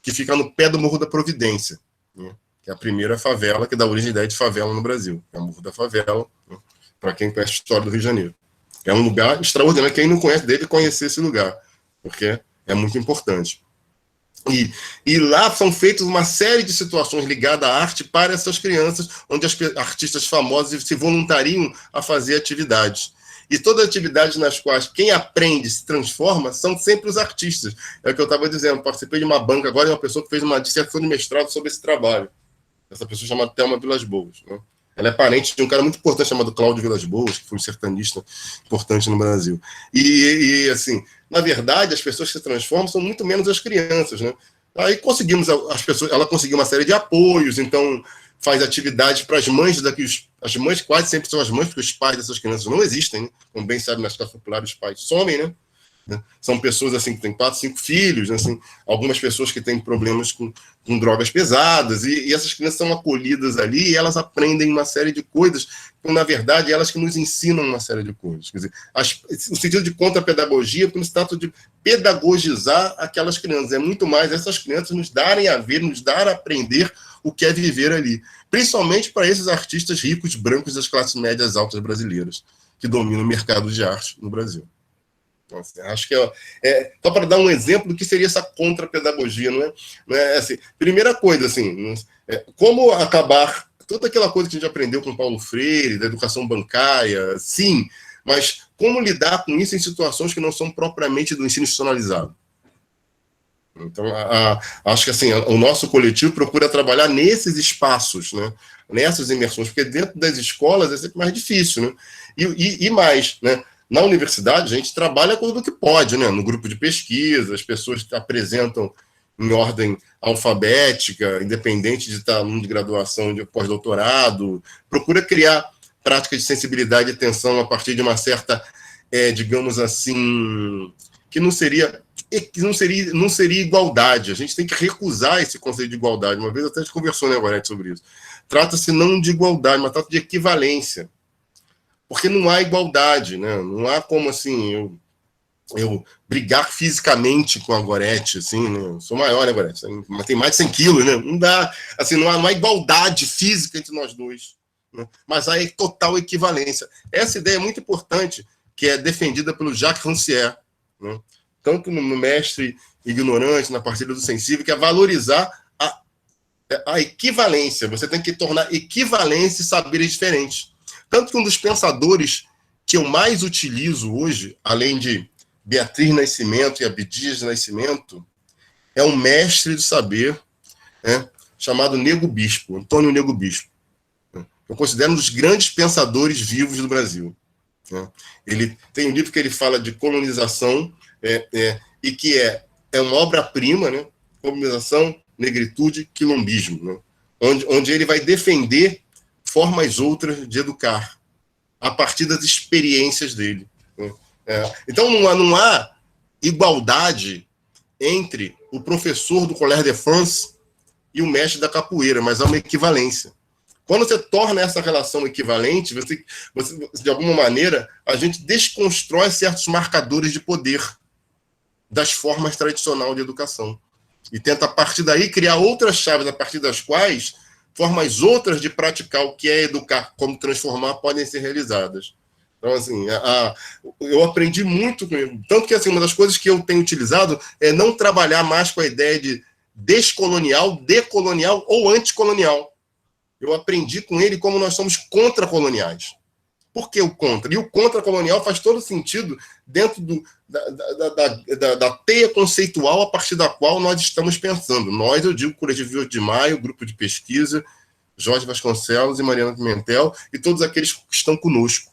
que fica no pé do Morro da Providência, né, que é a primeira favela que dá origem à ideia de favela no Brasil. É o Morro da Favela, né, para quem conhece a história do Rio de Janeiro. É um lugar extraordinário. Quem não conhece deve conhecer esse lugar, porque é muito importante. E lá são feitas uma série de situações ligadas à arte para essas crianças, onde as artistas famosas se voluntariam a fazer atividades. E todas as atividades nas quais quem aprende se transforma são sempre os artistas. É o que eu estava dizendo, participei de uma banca agora, e uma pessoa que fez uma dissertação de mestrado sobre esse trabalho. Essa pessoa chamada Thelma Vilas-Boas, né? Ela é parente de um cara muito importante chamado Cláudio Vilas-Boas, que foi um sertanista importante no Brasil. E assim, na verdade, as pessoas que se transformam são muito menos as crianças, né? Aí conseguimos, ela conseguiu uma série de apoios, então faz atividades para as mães as mães quase sempre são as mães, porque os pais dessas crianças não existem, né? Como bem sabe, nas classes populares os pais somem, né? São pessoas assim que têm 4, 5 filhos, assim, algumas pessoas que têm problemas com drogas pesadas, e essas crianças são acolhidas ali, e elas aprendem uma série de coisas, então, na verdade, elas que nos ensinam uma série de coisas. Quer dizer, o sentido de contra-pedagogia, porque se trata de pedagogizar aquelas crianças, é muito mais essas crianças nos darem a ver, nos dar a aprender o que é viver ali, principalmente para esses artistas ricos, brancos das classes médias altas brasileiras, que dominam o mercado de arte no Brasil. Então, assim, acho que só para dar um exemplo do que seria essa contra-pedagogia, não é assim, primeira coisa, assim, como acabar toda aquela coisa que a gente aprendeu com Paulo Freire, da educação bancária, sim, mas como lidar com isso em situações que não são propriamente do ensino institucionalizado. Então, acho que assim, o nosso coletivo procura trabalhar nesses espaços, né, nessas imersões, porque dentro das escolas é sempre mais difícil, né, e mais, né. Na universidade, a gente trabalha com o que pode, né? No grupo de pesquisa, as pessoas apresentam em ordem alfabética, independente de estar aluno de graduação, de pós-doutorado, procura criar práticas de sensibilidade e atenção a partir de uma certa, digamos assim, que não seria igualdade. A gente tem que recusar esse conceito de igualdade. Uma vez até a gente conversou, né, Gorete, sobre isso. Trata-se não de igualdade, mas trata de equivalência. Porque não há igualdade, né? Não há como, assim, eu brigar fisicamente com a Gorete, assim, né? Eu sou maior, né, Gorete? Mas tem mais de 100 quilos, né? Não dá, assim, não há igualdade física entre nós dois, né? Mas há total equivalência. Essa ideia é muito importante, que é defendida pelo Jacques Rancière, né? Tanto no Mestre Ignorante, na Partilha do Sensível, que é valorizar a equivalência. Você tem que tornar equivalência e saberes diferentes. Tanto que um dos pensadores que eu mais utilizo hoje, além de Beatriz Nascimento e Abdias Nascimento, é um mestre do saber, né, chamado Nego Bispo, Antônio Nego Bispo. Eu considero um dos grandes pensadores vivos do Brasil. Ele tem um livro que ele fala de colonização, e que é uma obra-prima, né, colonização, negritude, quilombismo, né, onde ele vai defender formas outras de educar, a partir das experiências dele. Então, não há igualdade entre o professor do Collège de France e o mestre da capoeira, mas há uma equivalência. Quando você torna essa relação equivalente, você, de alguma maneira, a gente desconstrói certos marcadores de poder das formas tradicionais de educação. E tenta, a partir daí, criar outras chaves, a partir das quais formas outras de praticar o que é educar, como transformar, podem ser realizadas. Então, assim, eu aprendi muito com ele. Tanto que, assim, uma das coisas que eu tenho utilizado é não trabalhar mais com a ideia de descolonial, decolonial ou anticolonial. Eu aprendi com ele como nós somos contracoloniais. Por que o contra? E o contracolonial faz todo sentido dentro da teia conceitual a partir da qual nós estamos pensando. Nós, eu digo, Coletivo 28 de Maio, grupo de pesquisa, Jorge Vasconcelos e Mariana Pimentel, e todos aqueles que estão conosco.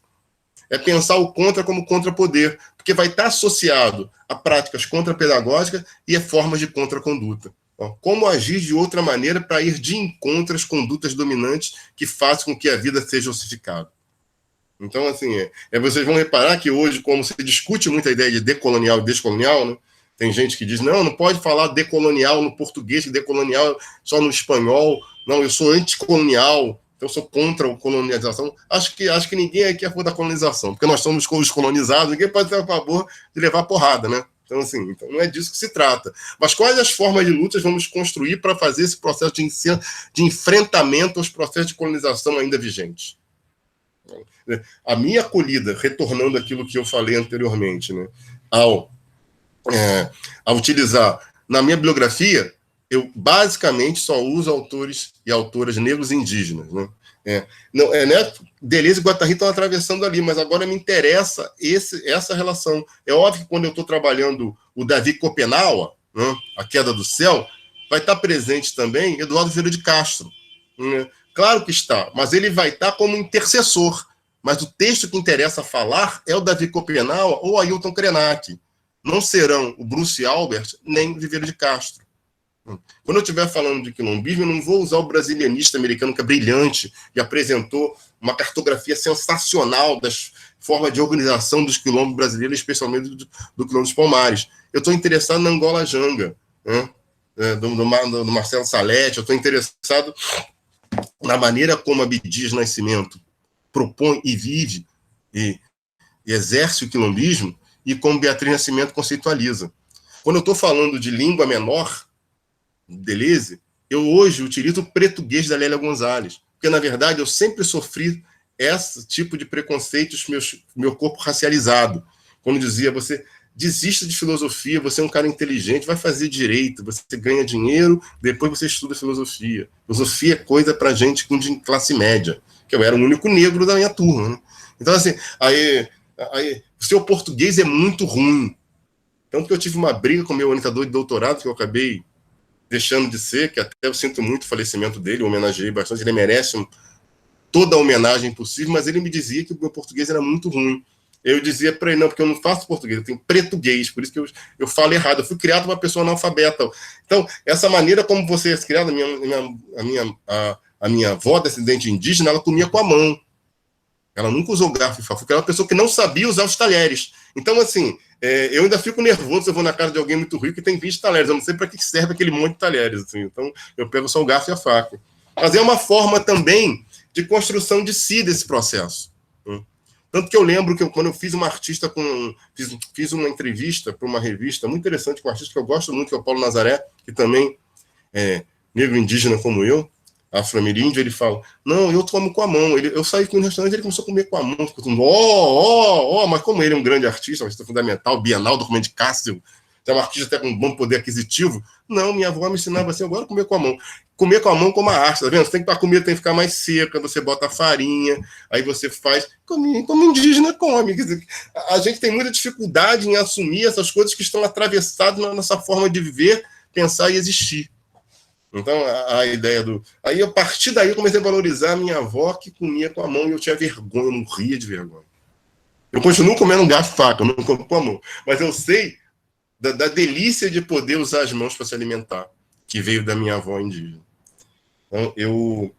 É pensar o contra como contrapoder, porque vai estar associado a práticas contrapedagógicas e a formas de contraconduta. Como agir de outra maneira para ir de encontro às condutas dominantes que fazem com que a vida seja ossificada. Então, assim, vocês vão reparar que hoje, como se discute muito a ideia de decolonial e descolonial, né? Tem gente que diz, não pode falar decolonial no português, decolonial só no espanhol, não, eu sou anticolonial, então eu sou contra a colonização. Acho que ninguém aqui é a favor da colonização, porque nós somos os colonizados, ninguém pode ser a favor de levar porrada, né? Então, assim, não é disso que se trata. Mas quais as formas de lutas vamos construir para fazer esse processo de enfrentamento aos processos de colonização ainda vigentes? A minha acolhida, retornando àquilo que eu falei anteriormente, né, ao utilizar, na minha bibliografia, eu basicamente só uso autores e autoras negros e indígenas. Né? Deleuze e Guattari estão atravessando ali, mas agora me interessa essa relação. É óbvio que quando eu estou trabalhando o Davi Copenaua, né, A Queda do Céu, vai estar presente também Eduardo Vieira de Castro. Claro que está, mas ele vai estar como intercessor. Mas o texto que interessa falar é o Davi Copenaua ou Ailton Krenak. Não serão o Bruce Albert nem o Vieira de Castro. Quando eu estiver falando de quilombismo, eu não vou usar o brasilianista americano, que é brilhante, e apresentou uma cartografia sensacional das formas de organização dos quilombos brasileiros, especialmente do quilombo dos Palmares. Eu estou interessado na Angola Janga, né? do Marcelo Salete, eu estou interessado na maneira como Abdias Nascimento propõe e vive e exerce o quilombismo e como Beatriz Nascimento conceitualiza. Quando eu estou falando de língua menor, Deleuze, eu hoje utilizo o português da Lélia Gonzalez, porque, na verdade, eu sempre sofri esse tipo de preconceitos, meu corpo racializado. Quando dizia, você desista de filosofia, você é um cara inteligente, vai fazer direito, você ganha dinheiro, depois você estuda filosofia. Filosofia é coisa para gente de classe média, que eu era o único negro da minha turma. Né? Então, assim, o seu português é muito ruim. Tanto que eu tive uma briga com o meu orientador de doutorado, que eu acabei deixando de ser, que até eu sinto muito o falecimento dele, eu homenageei bastante, ele merece toda a homenagem possível, mas ele me dizia que o meu português era muito ruim. Eu dizia para ele, não, porque eu não faço português, eu tenho português, por isso que eu falo errado, eu fui criado uma pessoa analfabeta. Então, essa maneira como você é criado, a minha avó, descendente indígena, ela comia com a mão. Ela nunca usou garfo e faca, porque era uma pessoa que não sabia usar os talheres. Então, assim, eu ainda fico nervoso se eu vou na casa de alguém muito rico que tem 20 talheres. Eu não sei para que serve aquele monte de talheres. Assim. Então, eu pego só o garfo e a faca. Mas é uma forma também de construção de si desse processo. Tanto que eu lembro que quando eu fiz uma artista fiz uma entrevista para uma revista muito interessante com um artista que eu gosto muito, que é o Paulo Nazaré, que também é negro indígena como eu, afro-ameríndio, ele fala, não, eu como com a mão. Eu saí com um restaurante, ele começou a comer com a mão, mas como ele é um grande artista, um artista fundamental, Bienal, documento de Cássio, é um artista até com um bom poder aquisitivo, não, minha avó me ensinava assim, agora comer com a mão. Comer com a mão como a arte, tá vendo? A comida tem que ficar mais seca, você bota a farinha, aí você faz, como indígena come. Quer dizer, a gente tem muita dificuldade em assumir essas coisas que estão atravessadas na nossa forma de viver, pensar e existir. Então, a ideia Aí, a partir daí, eu comecei a valorizar a minha avó que comia com a mão e eu tinha vergonha, eu morria de vergonha. Eu continuo comendo um garfo e faca, eu não como com a mão. Mas eu sei da delícia de poder usar as mãos para se alimentar, que veio da minha avó indígena. Então, eu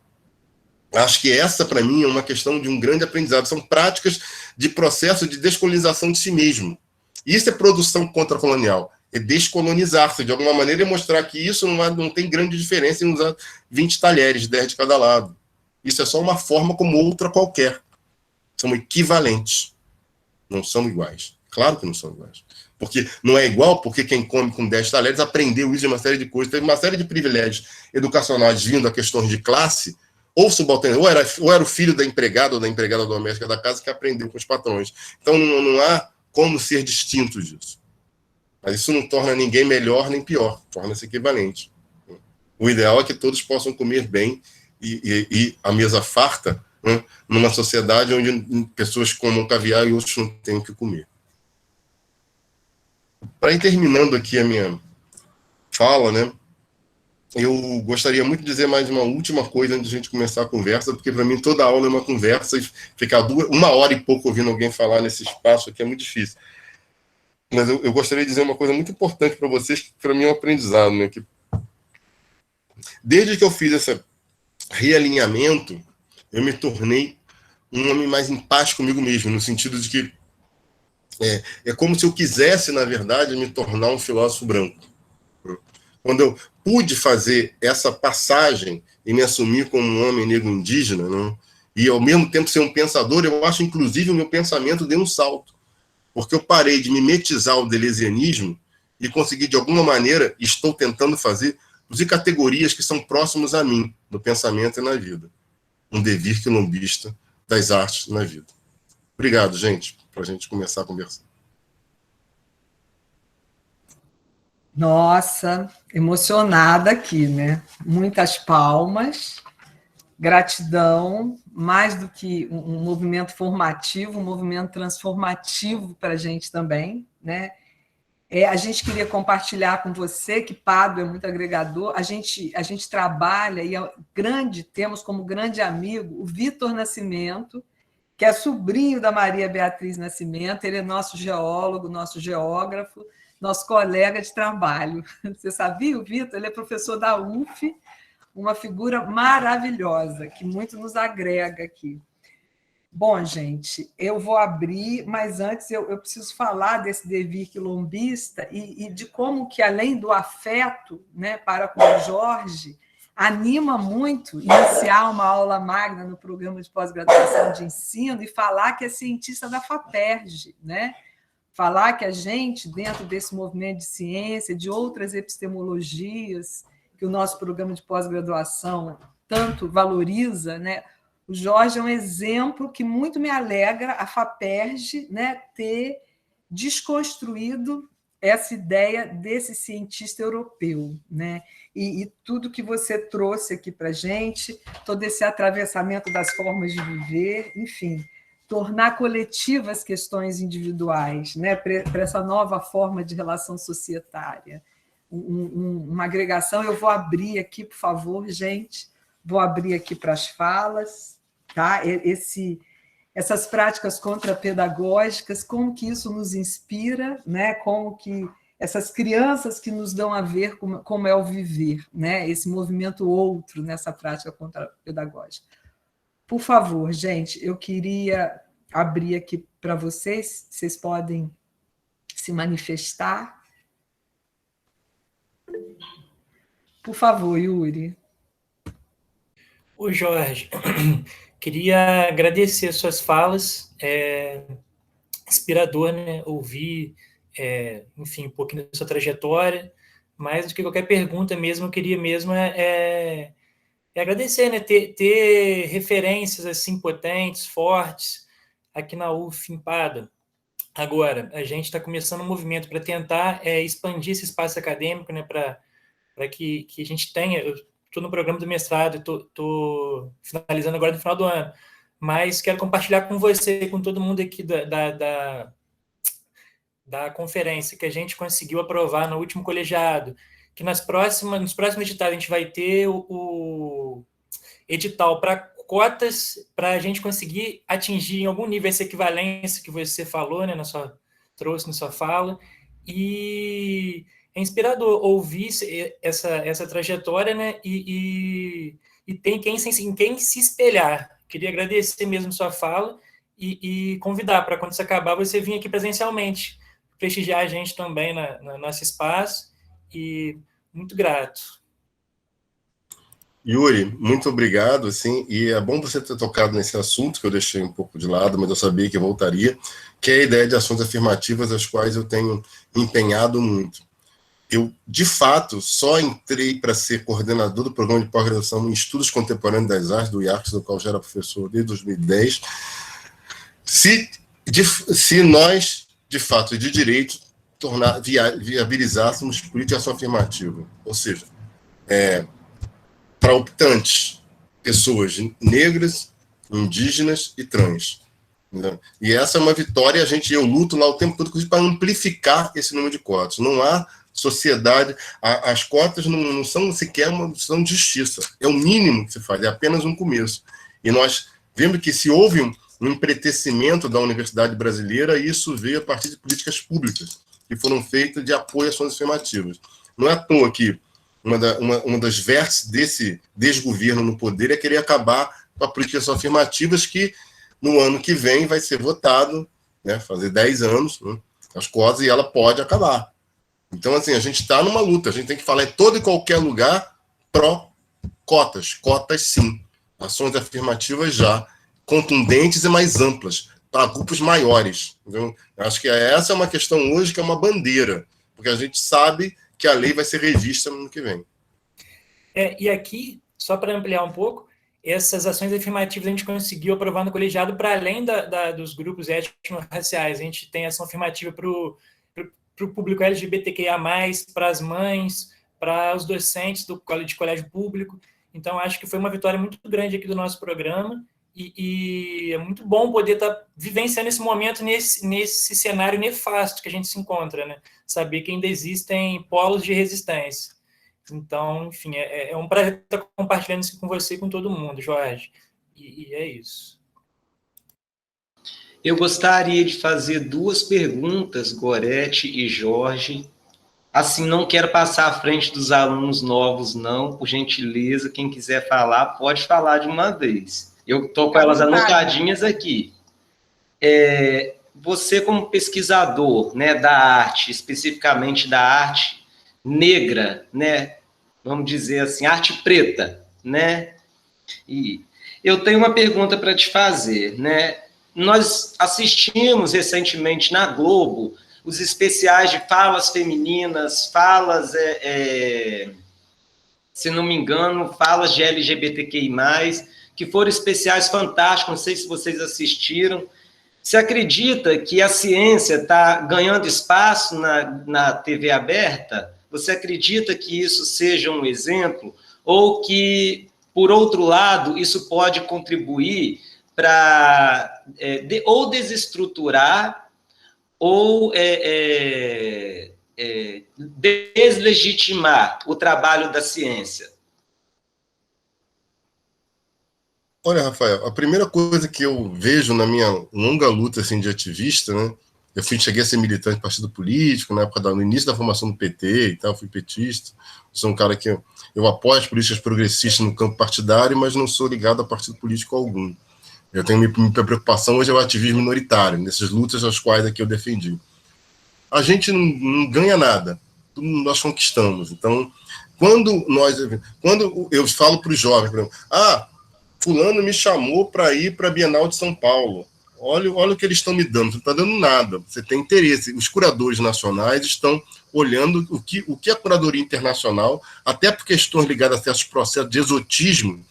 acho que essa, para mim, é uma questão de um grande aprendizado. São práticas de processo de descolonização de si mesmo. Isso é produção contracolonial. É descolonizar-se, de alguma maneira, e mostrar que isso não tem grande diferença em usar 20 talheres, 10 de cada lado. Isso é só uma forma como outra qualquer. São equivalentes. Não são iguais. Claro que não são iguais. Porque não é igual, porque quem come com 10 talheres aprendeu isso de uma série de coisas, teve uma série de privilégios educacionais vindo a questões de classe, ou subalterno, ou era o filho da empregada ou da empregada doméstica da casa que aprendeu com os patrões. Então não há como ser distinto disso. Mas isso não torna ninguém melhor nem pior, torna-se equivalente. O ideal é que todos possam comer bem e a mesa farta, né, numa sociedade onde pessoas comam caviar e outros não têm o que comer. Para ir terminando aqui a minha fala, né, eu gostaria muito de dizer mais uma última coisa antes de a gente começar a conversa, porque para mim toda aula é uma conversa e ficar 1 hora e pouco ouvindo alguém falar nesse espaço aqui é muito difícil. Mas eu gostaria de dizer uma coisa muito importante para vocês, que para mim é um aprendizado, né, que desde que eu fiz esse realinhamento, eu me tornei um homem mais em paz comigo mesmo, no sentido de que é como se eu quisesse, na verdade, me tornar um filósofo branco. Quando eu pude fazer essa passagem e me assumir como um homem negro indígena, né, e ao mesmo tempo ser um pensador, eu acho, inclusive, o meu pensamento deu um salto, porque eu parei de mimetizar o deleuzianismo e consegui, de alguma maneira, estou tentando fazer, produzir categorias que são próximas a mim, no pensamento e na vida. Um devir quilombista das artes na vida. Obrigado, gente, para a gente começar a conversar. Nossa, emocionada aqui, né? Muitas palmas, gratidão, mais do que um movimento formativo, um movimento transformativo para a gente também, né? A gente queria compartilhar com você que Pádua é muito agregador. A gente trabalha e temos como grande amigo o Vitor Nascimento, que é sobrinho da Maria Beatriz Nascimento. Ele é nosso geólogo, nosso geógrafo, nosso colega de trabalho. Você sabia, o Vitor? Ele é professor da UF, uma figura maravilhosa, que muito nos agrega aqui. Bom, gente, eu vou abrir, mas antes eu preciso falar desse devir quilombista e de como que, além do afeto, né, para com o Jorge, anima muito iniciar uma aula magna no programa de pós-graduação de ensino e falar que é cientista da FAPERJ, né? Falar que a gente, dentro desse movimento de ciência, de outras epistemologias que o nosso programa de pós-graduação tanto valoriza, né? O Jorge é um exemplo que muito me alegra a FAPERJ, né, ter desconstruído essa ideia desse cientista europeu, né? E tudo que você trouxe aqui para a gente, todo esse atravessamento das formas de viver, enfim, tornar coletivas questões individuais, né, para essa nova forma de relação societária. Uma agregação. Eu vou abrir aqui, por favor, gente, vou abrir aqui para as falas. Tá? Essas práticas contrapedagógicas, como que isso nos inspira, né? Como que essas crianças que nos dão a ver como é o viver, né? Esse movimento outro nessa prática contrapedagógica. Por favor, gente, eu queria abrir aqui para vocês podem se manifestar. Por favor, Yuri. Oi, Jorge. Queria agradecer suas falas, inspirador, né? Ouvir, enfim, um pouquinho da sua trajetória, mais do que qualquer pergunta mesmo, eu queria mesmo agradecer, né? Ter referências assim potentes, fortes, aqui na UF, em Pádua. Agora, a gente está começando um movimento para tentar expandir esse espaço acadêmico, né? Para que a gente tenha... Estou no programa do mestrado, estou finalizando agora no final do ano, mas quero compartilhar com você, com todo mundo aqui da conferência que a gente conseguiu aprovar no último colegiado, que nos próximos editais a gente vai ter o edital para cotas, para a gente conseguir atingir em algum nível essa equivalência que você falou, né, trouxe na sua fala, e... é inspirador ouvir essa trajetória, né? E tem quem se espelhar. Queria agradecer mesmo sua fala e convidar para, quando isso acabar, você vir aqui presencialmente, prestigiar a gente também no nosso espaço. E muito grato. Yuri, muito obrigado, assim, e é bom você ter tocado nesse assunto que eu deixei um pouco de lado, mas eu sabia que voltaria, que é a ideia de ações afirmativas, as quais eu tenho empenhado muito. eu, de fato, só entrei para ser coordenador do programa de pós-graduação em Estudos Contemporâneos das Artes, do IARCS, do qual já era professor desde 2010, se nós, de fato, de direito, viabilizássemos política de ação afirmativa. Ou seja, para optantes, pessoas negras, indígenas e trans. Né? E essa é uma vitória, eu luto lá o tempo todo para amplificar esse número de cotas. Não há sociedade, as cotas não são sequer uma questão de justiça, é o mínimo que se faz, é apenas um começo. E nós vemos que se houve um empretecimento da universidade brasileira, isso veio a partir de políticas públicas que foram feitas de apoio às ações afirmativas. Não é à toa que uma das vértices desse desgoverno no poder é querer acabar com as políticas afirmativas que, no ano que vem, vai ser votado, né, fazer 10 anos, né, as cotas, e ela pode acabar. Então, assim, a gente está numa luta, a gente tem que falar em todo e qualquer lugar pró-cotas. Cotas, sim. Ações afirmativas já, contundentes e mais amplas, para grupos maiores. Entendeu? Acho que essa é uma questão hoje que é uma bandeira, porque a gente sabe que a lei vai ser revista no ano que vem. E aqui, só para ampliar um pouco, essas ações afirmativas a gente conseguiu aprovar no colegiado para além dos grupos étnico-raciais. A gente tem ação afirmativa para o público LGBTQIA+, para as mães, para os docentes de colégio público. Então, acho que foi uma vitória muito grande aqui do nosso programa e é muito bom poder estar vivenciando esse momento nesse cenário nefasto que a gente se encontra, né? Saber que ainda existem polos de resistência. Então, enfim, é um prazer estar compartilhando isso com você e com todo mundo, Jorge. E é isso. Eu gostaria de fazer 2 perguntas, Gorete e Jorge. Assim, não quero passar à frente dos alunos novos, não. Por gentileza, quem quiser falar, pode falar de uma vez. Eu estou com elas anotadinhas aqui. Você, como pesquisador, né, da arte, especificamente da arte negra, né, vamos dizer assim, arte preta, né? E eu tenho uma pergunta para te fazer, né? Nós assistimos recentemente na Globo os especiais de falas femininas, falas, se não me engano, falas de LGBTQI+, que foram especiais fantásticos, não sei se vocês assistiram. Você acredita que a ciência está ganhando espaço na TV aberta? Você acredita que isso seja um exemplo? Ou que, por outro lado, isso pode contribuir para ou desestruturar ou deslegitimar o trabalho da ciência? Olha, Rafael, a primeira coisa que eu vejo na minha longa luta assim, de ativista, né? Cheguei a ser militante de partido político, na época no início da formação do PT e tal, fui petista. Sou um cara que eu apoio as políticas progressistas no campo partidário, mas não sou ligado a partido político algum. Eu tenho minha preocupação hoje é o ativismo minoritário, nessas lutas as quais aqui eu defendi. A gente não ganha nada, tudo nós conquistamos. Então, quando eu falo para os jovens, por exemplo, fulano me chamou para ir para a Bienal de São Paulo, olha o que eles estão me dando, não está dando nada, você tem interesse. Os curadores nacionais estão olhando o que a curadoria internacional, até por questões ligadas a certos processos de exotismo,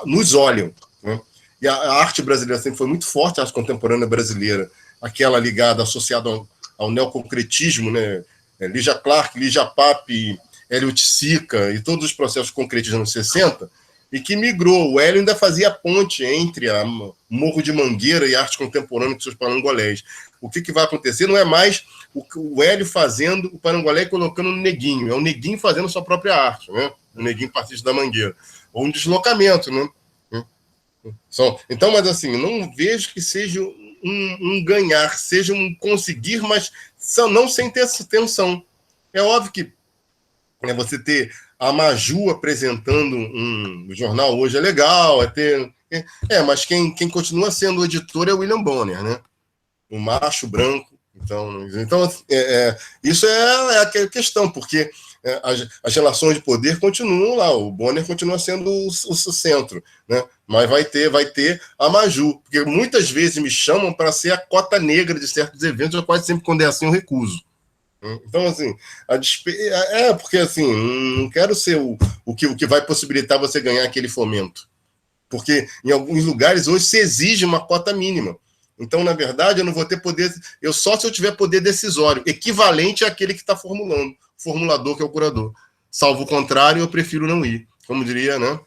nos olham, né? E a arte brasileira sempre foi muito forte, a arte contemporânea brasileira, aquela ligada, associada ao neoconcretismo, né? Lígia Clark, Lígia Pape, Hélio Sica e todos os processos concretistas nos anos 60, e que migrou. O Hélio ainda fazia ponte entre a Morro de Mangueira e a arte contemporânea com seus parangolés. O que vai acontecer não é mais o Hélio fazendo o parangolé e colocando no Neguinho, é o Neguinho fazendo sua própria arte, né? O Neguinho partista da Mangueira. Ou um deslocamento, né? Então, mas assim, não vejo que seja um ganhar, seja um conseguir, mas não sem ter essa tensão. É óbvio que você ter a Maju apresentando um jornal hoje é legal, mas quem continua sendo o editor é o William Bonner, né? O macho branco. Então isso é a questão, porque as relações de poder continuam lá, o Bonner continua sendo o centro, né? Mas vai ter a Maju, porque muitas vezes me chamam para ser a cota negra de certos eventos, eu quase sempre, quando é assim, eu recuso. Então, assim, porque assim, não quero ser o que vai possibilitar você ganhar aquele fomento. Porque em alguns lugares hoje se exige uma cota mínima. Então, na verdade, eu não vou ter poder, só se eu tiver poder decisório, equivalente àquele que está formulando, formulador, que é o curador. Salvo o contrário, eu prefiro não ir. Como diria, né?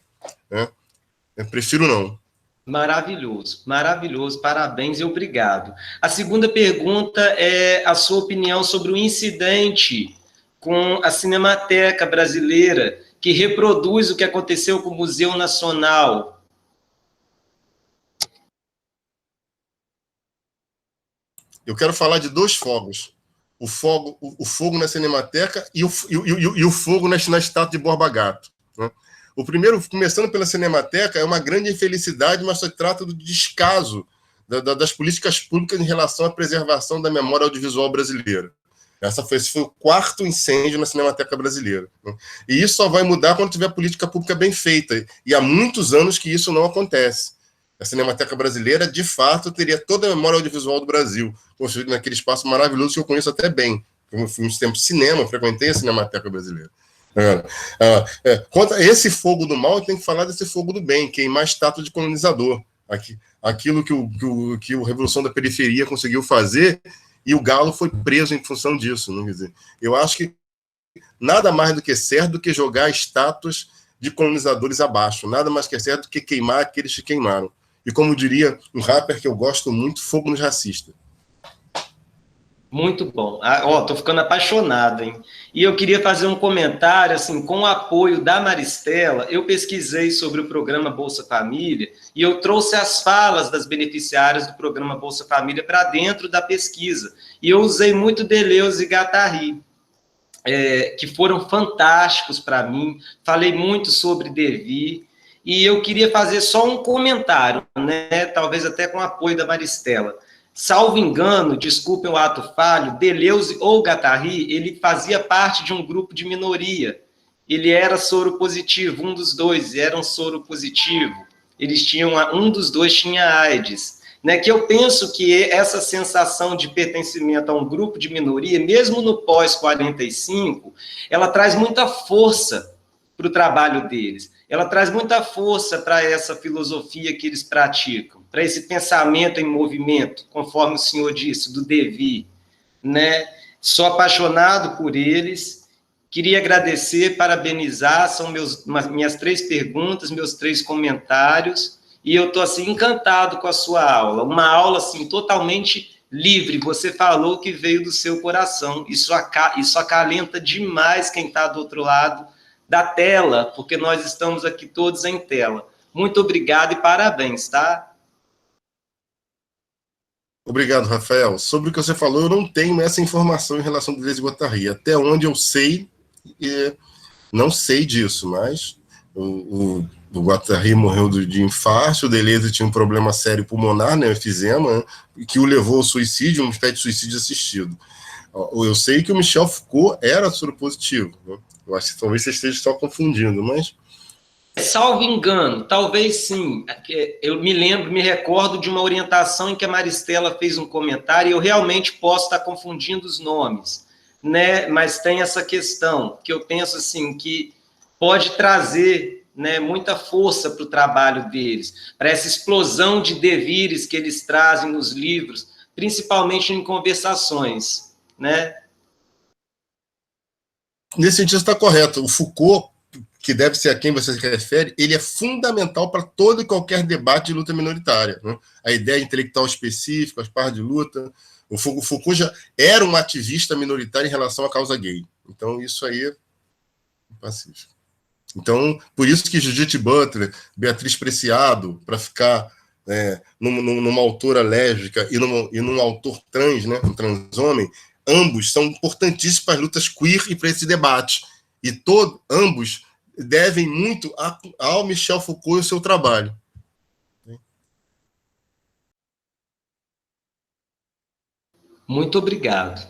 Eu prefiro não. Maravilhoso, maravilhoso, parabéns e obrigado. A segunda pergunta é a sua opinião sobre o incidente com a Cinemateca Brasileira, que reproduz o que aconteceu com o Museu Nacional. Eu quero falar de dois fogos. O fogo na Cinemateca e o fogo na estátua de Borba Gato. Né? O primeiro, começando pela Cinemateca, é uma grande infelicidade, mas se trata do descaso das políticas públicas em relação à preservação da memória audiovisual brasileira. Esse foi o quarto incêndio na Cinemateca Brasileira. Né? E isso só vai mudar quando tiver política pública bem feita. E há muitos anos que isso não acontece. A Cinemateca Brasileira, de fato, teria toda a memória audiovisual do Brasil, construída naquele espaço maravilhoso que eu conheço até bem. Eu fui uns tempos de cinema, frequentei a Cinemateca Brasileira. Quanto a esse fogo do mal, tem que falar desse fogo do bem, queimar a estátua de colonizador. Aquilo que o Revolução da Periferia conseguiu fazer, e o Galo foi preso em função disso. Não quer dizer, eu acho que nada mais do que certo do que jogar estátuas de colonizadores abaixo. Nada mais que certo do que queimar aqueles que queimaram. E como diria um rapper que eu gosto muito, fogo nos racistas. Muito bom. Tô ficando apaixonado, hein? E eu queria fazer um comentário, assim, com o apoio da Maristela, eu pesquisei sobre o programa Bolsa Família e eu trouxe as falas das beneficiárias do programa Bolsa Família para dentro da pesquisa. E eu usei muito Deleuze e Guattari, que foram fantásticos para mim. Falei muito sobre Devi e eu queria fazer só um comentário, né? Talvez até com o apoio da Maristela. Salvo engano, desculpem o ato falho, Deleuze ou Guattari, ele fazia parte de um grupo de minoria. Ele era soro positivo, um dos dois era um soro positivo. Eles tinham, um dos dois tinha AIDS. Né, que eu penso que essa sensação de pertencimento a um grupo de minoria, mesmo no pós-45, ela traz muita força para o trabalho deles. Ela traz muita força para essa filosofia que eles praticam, para esse pensamento em movimento, conforme o senhor disse, do Devi. Né? Sou apaixonado por eles, queria agradecer, parabenizar, são minhas 3 perguntas, meus 3 comentários, e eu estou assim, encantado com a sua aula, uma aula assim, totalmente livre, você falou que veio do seu coração, isso acalenta demais quem está do outro lado da tela, porque nós estamos aqui todos em tela. Muito obrigado e parabéns, tá? Obrigado, Rafael. Sobre o que você falou, eu não tenho essa informação em relação ao Deleuze e Guattari. Até onde eu sei, não sei disso, mas o Guattari morreu de infarto, o Deleuze tinha um problema sério pulmonar, né, efizema, que o levou ao suicídio, uma espécie de suicídio assistido. Eu sei que o Michel Foucault era soropositivo, né? Eu acho que talvez você esteja só confundindo, mas... Salvo engano, talvez sim. Eu me recordo de uma orientação em que a Maristela fez um comentário e eu realmente posso estar confundindo os nomes, né? Mas tem essa questão que eu penso assim, que pode trazer, né, muita força para o trabalho deles, para essa explosão de devires que eles trazem nos livros, principalmente em conversações, né? Nesse sentido, está correto. O Foucault, que deve ser a quem você se refere, ele é fundamental para todo e qualquer debate de luta minoritária. Né? A ideia intelectual específica, as partes de luta. O Foucault já era um ativista minoritário em relação à causa gay. Então, isso aí é pacífico. Então, por isso que Judith Butler, Beatriz Preciado, para ficar numa autora lésbica e num autor trans, né, um transhomem, ambos são importantíssimos para as lutas queer e para esse debate. E ambos devem muito ao Michel Foucault e ao seu trabalho. Muito obrigado.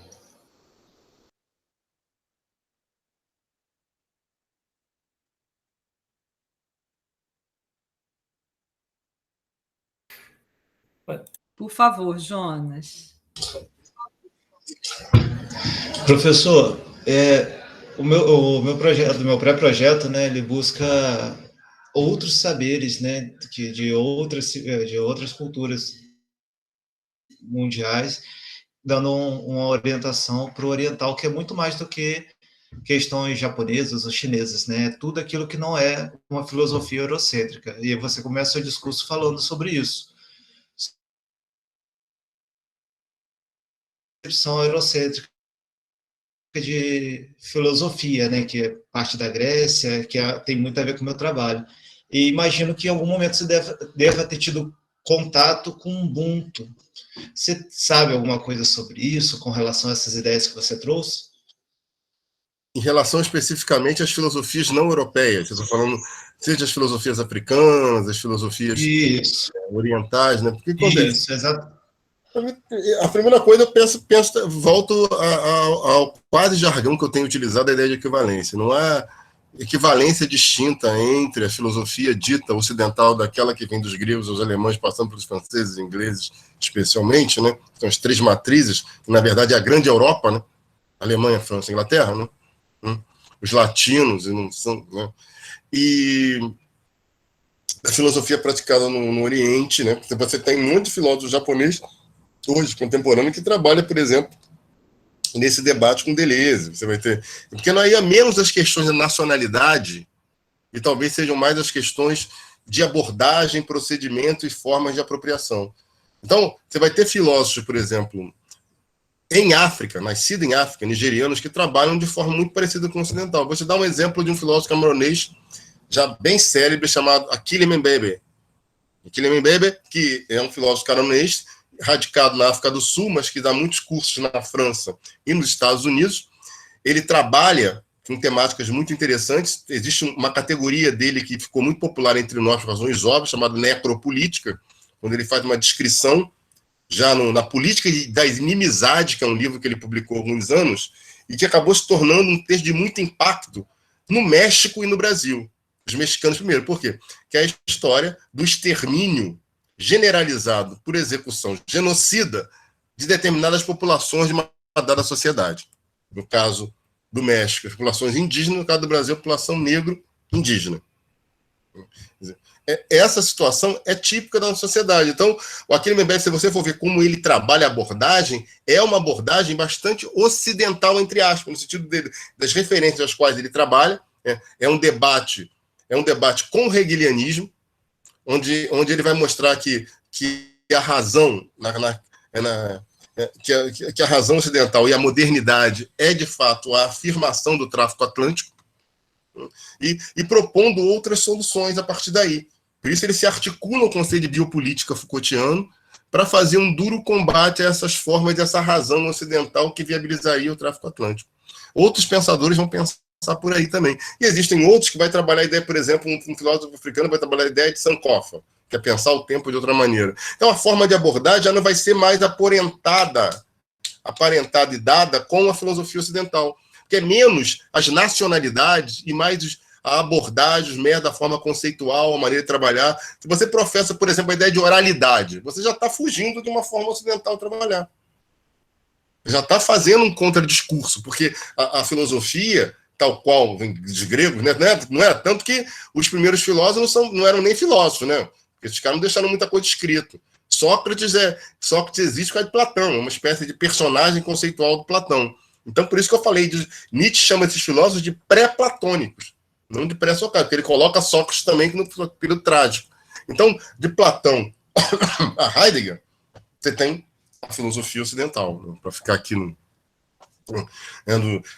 Por favor, Jonas. Professor, o meu pré-projeto, né, ele busca outros saberes, né, de outras culturas mundiais, dando uma orientação para o oriental, que é muito mais do que questões japonesas ou chinesas, né? Tudo aquilo que não é uma filosofia eurocêntrica. E você começa o seu discurso falando sobre isso. Concepção eurocêntrica de filosofia, né? Que é parte da Grécia, tem muito a ver com o meu trabalho. E imagino que em algum momento você deva ter tido contato com Ubuntu. Você sabe alguma coisa sobre isso, com relação a essas ideias que você trouxe? Em relação especificamente às filosofias não europeias, eu estou falando, seja as filosofias africanas, as filosofias orientais, né? Porque acontece? Isso, exato. A primeira coisa, eu volto ao quase jargão que eu tenho utilizado, a ideia de equivalência. Não há equivalência distinta entre a filosofia dita ocidental, daquela que vem dos gregos, dos alemães, passando pelos franceses e ingleses, especialmente, né? São as três matrizes, que na verdade é a grande Europa, né? Alemanha, França e Inglaterra, né? Os latinos, e não são, né? E a filosofia praticada no Oriente, né? Você tem muito filósofo japonês hoje, contemporâneo, que trabalha, por exemplo, nesse debate com Deleuze. Você vai ter... Porque não é menos as questões da nacionalidade, e talvez sejam mais as questões de abordagem, procedimento e formas de apropriação. Então, você vai ter filósofos, por exemplo, em África, nascido em África, nigerianos, que trabalham de forma muito parecida com o ocidental. Vou te dar um exemplo de um filósofo camerunês já bem célebre, chamado Achille Mbembe. Achille Mbembe, que é um filósofo camerunês, radicado na África do Sul, mas que dá muitos cursos na França e nos Estados Unidos. Ele trabalha com temáticas muito interessantes. Existe uma categoria dele que ficou muito popular entre nós por razões óbvias, chamada necropolítica, quando ele faz uma descrição já na Política da Inimizade, que é um livro que ele publicou há alguns anos, e que acabou se tornando um texto de muito impacto no México e no Brasil. Os mexicanos primeiro. Por quê? Que é a história do extermínio generalizado por execução genocida de determinadas populações de uma dada sociedade. No caso do México, as populações indígenas, no caso do Brasil, a população negro-indígena. Essa situação é típica da nossa sociedade. Então, o Achille Mbembe, se você for ver como ele trabalha a abordagem, é uma abordagem bastante ocidental, entre aspas, no sentido das referências às quais ele trabalha. É um debate com o hegelianismo, onde ele vai mostrar que a razão que a razão ocidental e a modernidade é, de fato, a afirmação do tráfico atlântico, e propondo outras soluções a partir daí. Por isso ele se articula no conceito de biopolítica Foucaultiano para fazer um duro combate a essas formas dessa razão ocidental que viabilizaria o tráfico atlântico. Outros pensadores vão pensar por aí também. E existem outros que vai trabalhar a ideia, por exemplo, um filósofo africano vai trabalhar a ideia de Sankofa, que é pensar o tempo de outra maneira. Então a forma de abordagem já não vai ser mais aparentada e dada com a filosofia ocidental, que é menos as nacionalidades e mais a abordagem, os meios da forma conceitual, a maneira de trabalhar. Se você professa, por exemplo, a ideia de oralidade, você já está fugindo de uma forma ocidental de trabalhar. Já está fazendo um contradiscurso, porque a filosofia, tal qual vem dos gregos, né, não é tanto que os primeiros filósofos não eram nem filósofos, né? Porque esses caras não deixaram muita coisa escrita. Sócrates existe com a de Platão, uma espécie de personagem conceitual do Platão. Então, por isso que eu falei, Nietzsche chama esses filósofos de pré-platônicos, não de pré-socráticos, porque ele coloca Sócrates também no período trágico. Então, de Platão a Heidegger, você tem a filosofia ocidental, né, para ficar aqui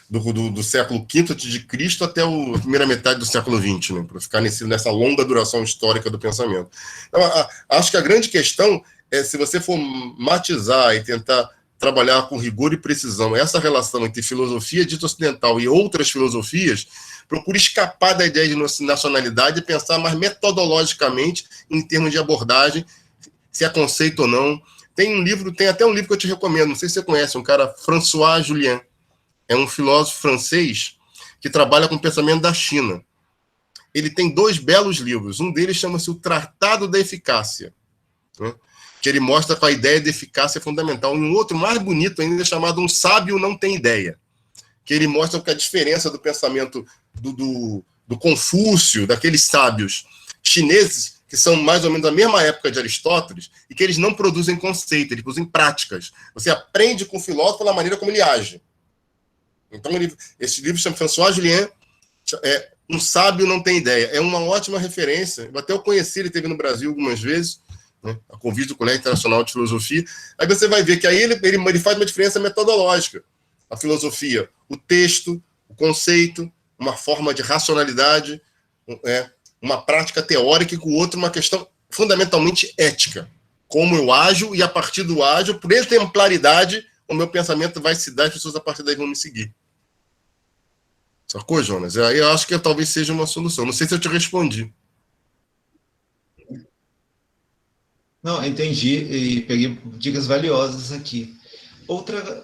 do século V a.C. até a primeira metade do século XX, né, para ficar nessa longa duração histórica do pensamento. Então, acho que a grande questão é, se você for matizar e tentar trabalhar com rigor e precisão essa relação entre filosofia dita ocidental e outras filosofias, procure escapar da ideia de nacionalidade e pensar mais metodologicamente em termos de abordagem, se é conceito ou não. Tem até um livro que eu te recomendo, não sei se você conhece, um cara, François Julien, é um filósofo francês que trabalha com o pensamento da China. Ele tem 2 belos livros, um deles chama-se O Tratado da Eficácia, né, que ele mostra com a ideia de eficácia fundamental, e um outro mais bonito ainda chamado Um Sábio Não Tem Ideia, que ele mostra que a diferença do pensamento do Confúcio, daqueles sábios chineses, que são mais ou menos da mesma época de Aristóteles, e que eles não produzem conceito, eles produzem práticas. Você aprende com o filósofo pela maneira como ele age. Então, esse livro chama François Julien, Um Sábio Não Tem Ideia. É uma ótima referência. Eu até o conheci, ele esteve no Brasil algumas vezes, né, a convite do Colégio Internacional de Filosofia. Aí você vai ver que aí ele faz uma diferença metodológica. A filosofia, o texto, o conceito, uma forma de racionalidade, uma prática teórica, e com o outro uma questão fundamentalmente ética. Como eu ajo, e a partir do ágio, por exemplaridade, o meu pensamento vai se dar, as pessoas a partir daí vão me seguir. Sacou, Jonas? Aí eu acho que talvez seja uma solução. Não sei se eu te respondi. Não, entendi e peguei dicas valiosas aqui.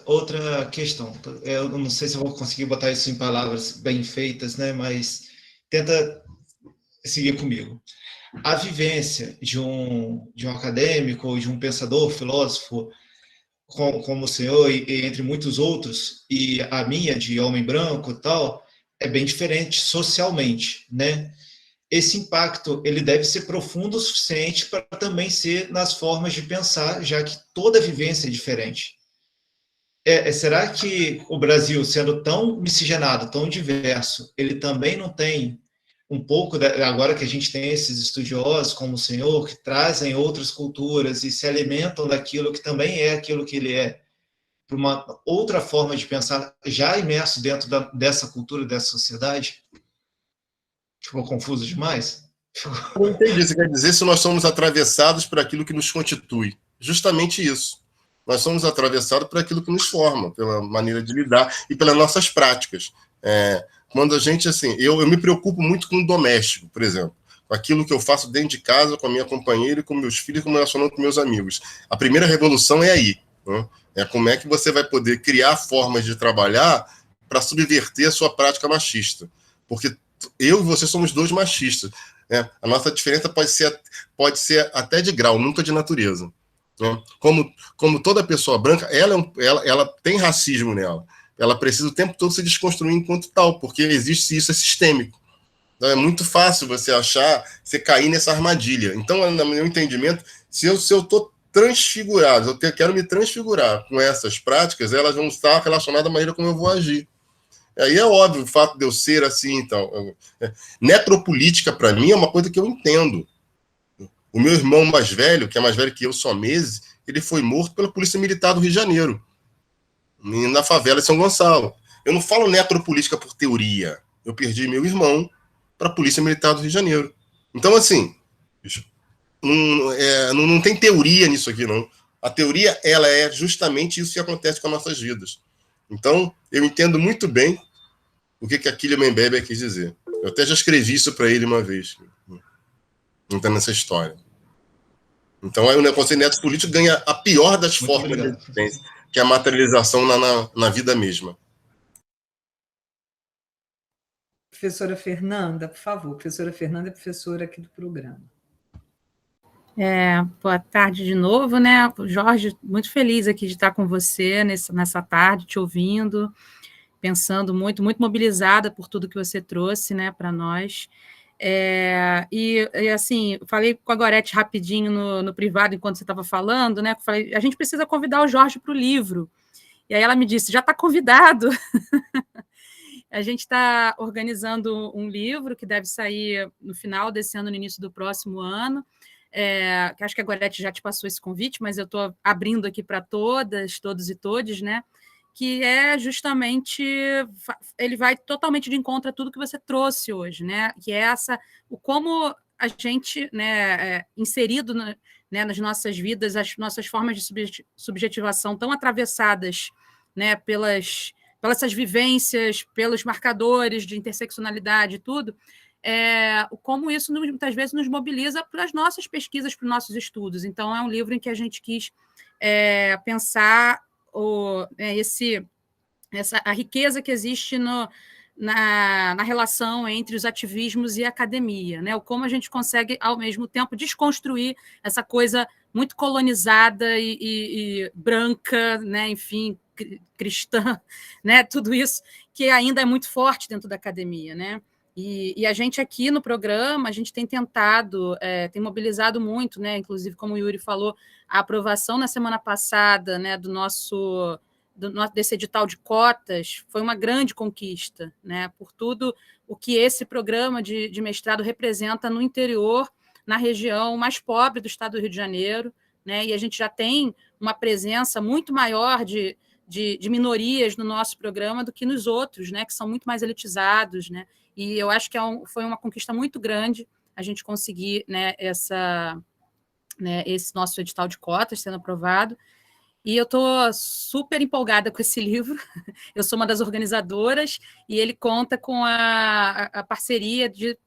Outra questão, eu não sei se eu vou conseguir botar isso em palavras bem feitas, né? Mas tenta seguir comigo. A vivência de um acadêmico ou de um pensador, filósofo, como o senhor e entre muitos outros, e a minha de homem branco e tal, é bem diferente socialmente, né? Esse impacto ele deve ser profundo o suficiente para também ser nas formas de pensar, já que toda vivência é diferente. Será que o Brasil, sendo tão miscigenado, tão diverso, ele também não tem um pouco, agora que a gente tem esses estudiosos como o senhor, que trazem outras culturas e se alimentam daquilo que também é aquilo que ele é, para uma outra forma de pensar, já imerso dentro dessa cultura, dessa sociedade? Ficou confuso demais? Eu entendi. Você quer dizer se nós somos atravessados por aquilo que nos constitui. Justamente isso. Nós somos atravessados por aquilo que nos forma, pela maneira de lidar e pelas nossas práticas. Quando a gente, assim, eu me preocupo muito com o doméstico, por exemplo, com aquilo que eu faço dentro de casa, com a minha companheira, com meus filhos, como eu relaciono com meus amigos. A primeira revolução é aí, né? É como é que você vai poder criar formas de trabalhar para subverter a sua prática machista. Porque eu e você somos dois machistas, né? A nossa diferença pode ser até de grau, nunca de natureza. Né? Como toda pessoa branca, ela tem racismo nela. Ela precisa o tempo todo se desconstruir enquanto tal, porque existe isso, é sistêmico. Então é muito fácil você cair nessa armadilha. Então, no meu entendimento, se eu estou transfigurado, eu quero me transfigurar com essas práticas, elas vão estar relacionadas à maneira como eu vou agir. Aí é óbvio o fato de eu ser assim. Então, necropolítica, para mim, é uma coisa que eu entendo. O meu irmão mais velho, que é mais velho que eu só meses, ele foi morto pela Polícia Militar do Rio de Janeiro, na favela de São Gonçalo. Eu não falo necropolítica por teoria. Eu perdi meu irmão para a Polícia Militar do Rio de Janeiro. Então, assim, não tem teoria nisso aqui, não. A teoria, ela é justamente isso que acontece com as nossas vidas. Então, eu entendo muito bem o que a Kylian Mbembe quis dizer. Eu até já escrevi isso para ele uma vez. Não está nessa história. Então, aí o conceito de necropolítico ganha a pior das formas de existência, que é a materialização na vida mesma. Professora Fernanda, por favor. Professora Fernanda é professora aqui do programa. Boa tarde de novo, né? Jorge, muito feliz aqui de estar com você nessa tarde, te ouvindo, pensando muito mobilizada por tudo que você trouxe, né, para nós. E assim, falei com a Gorete rapidinho no privado, enquanto você estava falando, né? Falei, a gente precisa convidar o Jorge para o livro. E aí ela me disse, já está convidado. A gente está organizando um livro que deve sair no final desse ano, no início do próximo ano. Que acho que a Gorete já te passou esse convite, mas eu estou abrindo aqui para todos e todes, né? Que é justamente, ele vai totalmente de encontro a tudo que você trouxe hoje, né? Que é como a gente, né, inserido né, nas nossas vidas, as nossas formas de subjetivação tão atravessadas, né, pelas essas vivências, pelos marcadores de interseccionalidade e tudo, como isso muitas vezes nos mobiliza para as nossas pesquisas, para os nossos estudos. Então, é um livro em que a gente quis pensar a riqueza que existe na relação entre os ativismos e a academia, né? Como a gente consegue, ao mesmo tempo, desconstruir essa coisa muito colonizada e branca, né? Enfim, cristã, né? Tudo isso que ainda é muito forte dentro da academia, né? E a gente aqui no programa, a gente tem tentado, tem mobilizado muito, né? Inclusive, como o Yuri falou, a aprovação na semana passada, né, desse edital de cotas foi uma grande conquista, né? Por tudo o que esse programa de mestrado representa no interior, na região mais pobre do estado do Rio de Janeiro, né? E a gente já tem uma presença muito maior de minorias no nosso programa do que nos outros, né? Que são muito mais elitizados, né? E eu acho que foi uma conquista muito grande a gente conseguir, né, esse nosso edital de cotas sendo aprovado. E eu estou super empolgada com esse livro. Eu sou uma das organizadoras e ele conta com a parceria de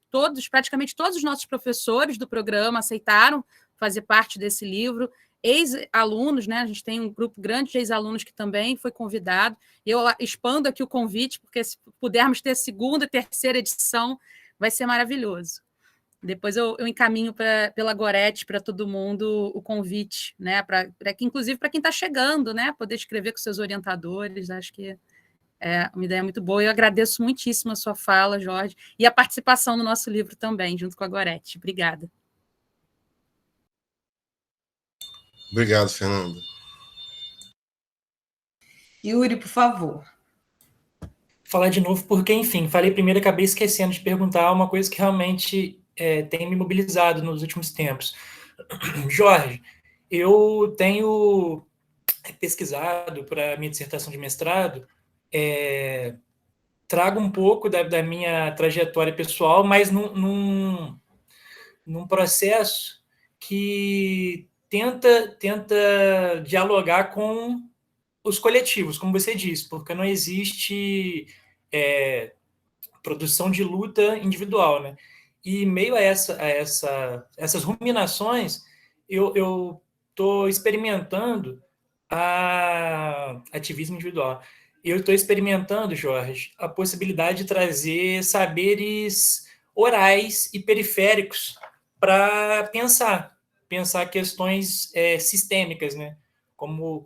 praticamente todos os nossos professores do programa aceitaram fazer parte desse livro. Ex-alunos, né? A gente tem um grupo grande de ex-alunos que também foi convidado. Eu expando aqui o convite, porque se pudermos ter segunda e terceira edição, vai ser maravilhoso. Depois eu encaminho pela Gorete para todo mundo o convite, né? Inclusive para quem está chegando, né? Poder escrever com seus orientadores. Acho que é uma ideia muito boa. Eu agradeço muitíssimo a sua fala, Jorge, e a participação no nosso livro também, junto com a Gorete. Obrigada. Obrigado, Fernanda. Yuri, por favor. Falar de novo, porque, enfim, falei primeiro e acabei esquecendo de perguntar uma coisa que realmente tem me mobilizado nos últimos tempos. Jorge, eu tenho pesquisado para a minha dissertação de mestrado, trago um pouco da minha trajetória pessoal, mas num processo que tenta dialogar com os coletivos, como você disse, porque não existe produção de luta individual, né? E meio a essas ruminações, eu estou experimentando ativismo individual. Eu estou experimentando, Jorge, a possibilidade de trazer saberes orais e periféricos para pensar questões sistêmicas, né? Como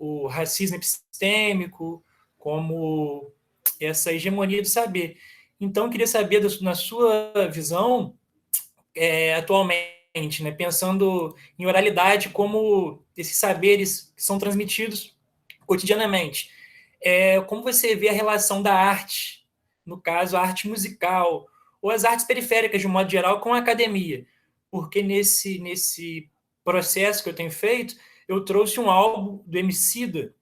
o racismo epistêmico, como essa hegemonia do saber. Então, eu queria saber, na sua visão, atualmente, né, pensando em oralidade, como esses saberes que são transmitidos cotidianamente. Como você vê a relação da arte, no caso, a arte musical, ou as artes periféricas, de um modo geral, com a academia? Porque nesse processo que eu tenho feito, eu trouxe um álbum do Emicida,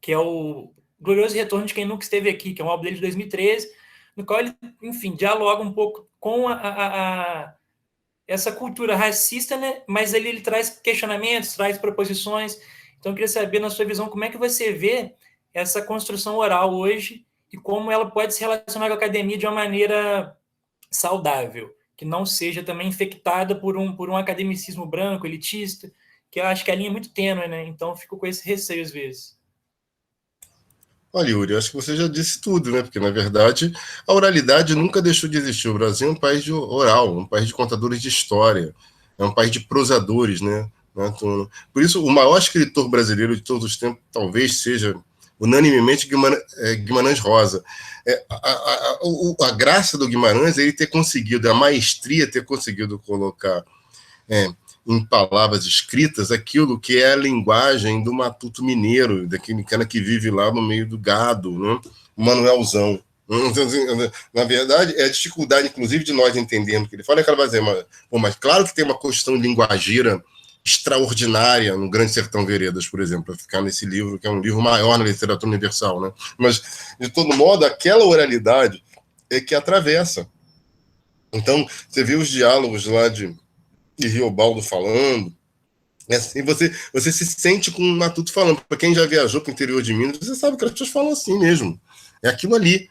que é o Glorioso Retorno de Quem Nunca Esteve Aqui, que é um álbum dele de 2013, no qual ele, enfim, dialoga um pouco com essa cultura racista, né? Mas ele traz questionamentos, traz proposições. Então, eu queria saber, na sua visão, como é que você vê essa construção oral hoje e como ela pode se relacionar com a academia de uma maneira saudável, que não seja também infectada por um academicismo branco, elitista, que eu acho que a linha é muito tênue, né? Então, eu fico com esse receio às vezes. Olha, Yuri, acho que você já disse tudo, né? Porque, na verdade, a oralidade nunca deixou de existir. O Brasil é um país de oral, um país de contadores de história, é um país de prosadores, né? Por isso, o maior escritor brasileiro de todos os tempos talvez seja, unanimemente, Guimarães Rosa. A graça do Guimarães é ele ter conseguido, a maestria ter conseguido colocar em palavras escritas aquilo que é a linguagem do matuto mineiro, daquele cara que vive lá no meio do gado, né? O Manuelzão. Na verdade, é a dificuldade, inclusive, de nós entendermos o que ele fala, é que ela vai dizer, mas claro que tem uma questão linguageira extraordinária no Grande Sertão Veredas, por exemplo, para ficar nesse livro, que é um livro maior na literatura universal, né? Mas, de todo modo, aquela oralidade é que atravessa. Então, você vê os diálogos lá de Riobaldo falando, assim, você se sente com o Matuto falando. Para quem já viajou para o interior de Minas, você sabe que as pessoas falam assim mesmo. É aquilo ali.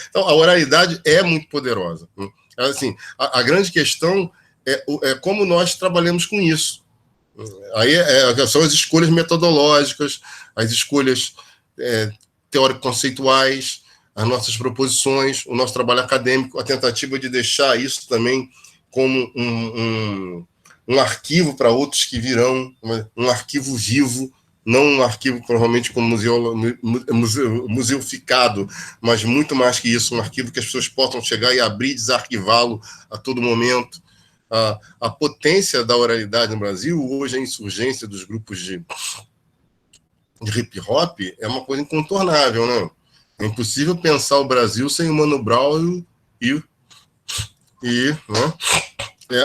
Então, a oralidade é muito poderosa. Assim, a grande questão é como nós trabalhamos com isso. Aí são as escolhas metodológicas, as escolhas teórico-conceituais, as nossas proposições, o nosso trabalho acadêmico, a tentativa de deixar isso também como um arquivo para outros que virão, um arquivo vivo, não um arquivo provavelmente como museificado, mas muito mais que isso, um arquivo que as pessoas possam chegar e abrir e desarquivá-lo a todo momento. A potência da oralidade no Brasil, hoje a insurgência dos grupos de hip-hop é uma coisa incontornável, né? É impossível pensar o Brasil sem o Mano Brown né?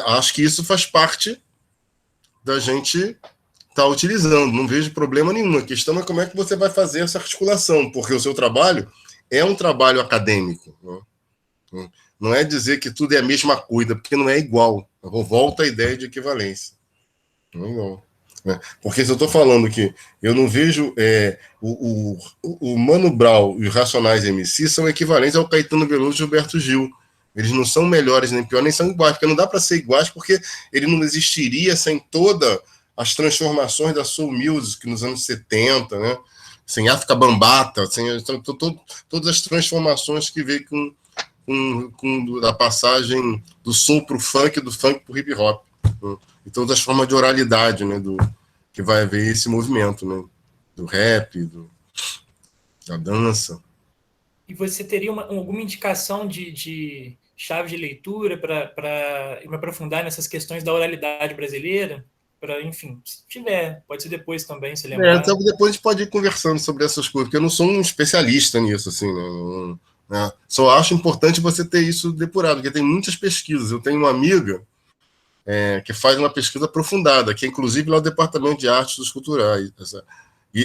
Acho que isso faz parte da gente estar utilizando, não vejo problema nenhum. A questão é como é que você vai fazer essa articulação, porque o seu trabalho é um trabalho acadêmico, né? Não é dizer que tudo é a mesma coisa, porque não é igual. Eu volto à ideia de equivalência. Não é igual. Porque se eu estou falando que eu não vejo o Mano Brown e os Racionais MC são equivalentes ao Caetano Veloso e Gilberto Gil. Eles não são melhores nem piores, nem são iguais, porque não dá para ser iguais, porque ele não existiria sem todas as transformações da Soul Music nos anos 70, né? Sem África Bambata, sem todas as transformações que veio com a passagem do soul para o funk, do funk para o hip hop, né? E todas as formas de oralidade, né, que vai haver esse movimento, né, do rap, da dança. E você teria alguma indicação de chave de leitura para me aprofundar nessas questões da oralidade brasileira? Enfim, se tiver, pode ser depois também, se lembrar. Então depois a gente pode ir conversando sobre essas coisas, porque eu não sou um especialista nisso, assim, né? Só acho importante você ter isso depurado, porque tem muitas pesquisas. Eu tenho uma amiga que faz uma pesquisa aprofundada, que é inclusive lá no Departamento de Artes dos Culturais,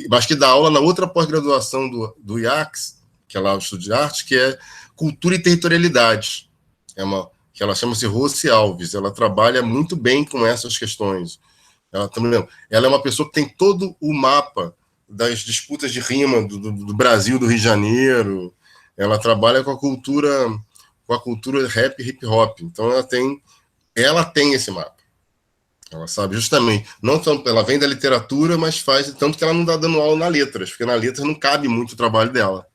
mas que dá aula na outra pós-graduação do IACS, que é lá o Estudo de Arte, que é Cultura e Territorialidade, que ela chama-se Rossi Alves. Ela trabalha muito bem com essas questões. Ela é uma pessoa que tem todo o mapa das disputas de rima do Brasil, do Rio de Janeiro. Ela trabalha com a cultura rap e hip hop. Então ela tem esse mapa. Ela sabe justamente, não só ela vem da literatura, mas faz tanto que ela não está dando aula na letras, porque na letras não cabe muito o trabalho dela.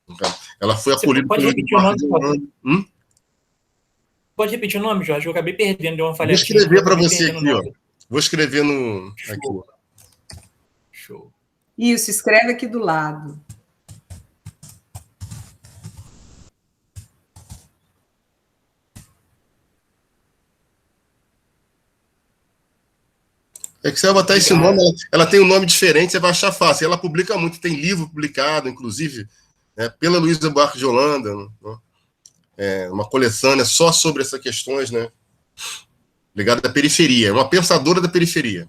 Então, ela foi acolhida pelo Pode repetir o nome, Jorge? Eu acabei perdendo, deu uma falhadinha. Vou escrever para você aqui, ó. Vou escrever Show. Aqui. Show. Isso, escreve aqui do lado. É que você vai botar esse nome, ela tem um nome diferente, você vai achar fácil. Ela publica muito, tem livro publicado, inclusive, pela Luísa Buarque de Holanda, né? Uma coletânea só sobre essas questões, né? Ligada à periferia, uma pensadora da periferia.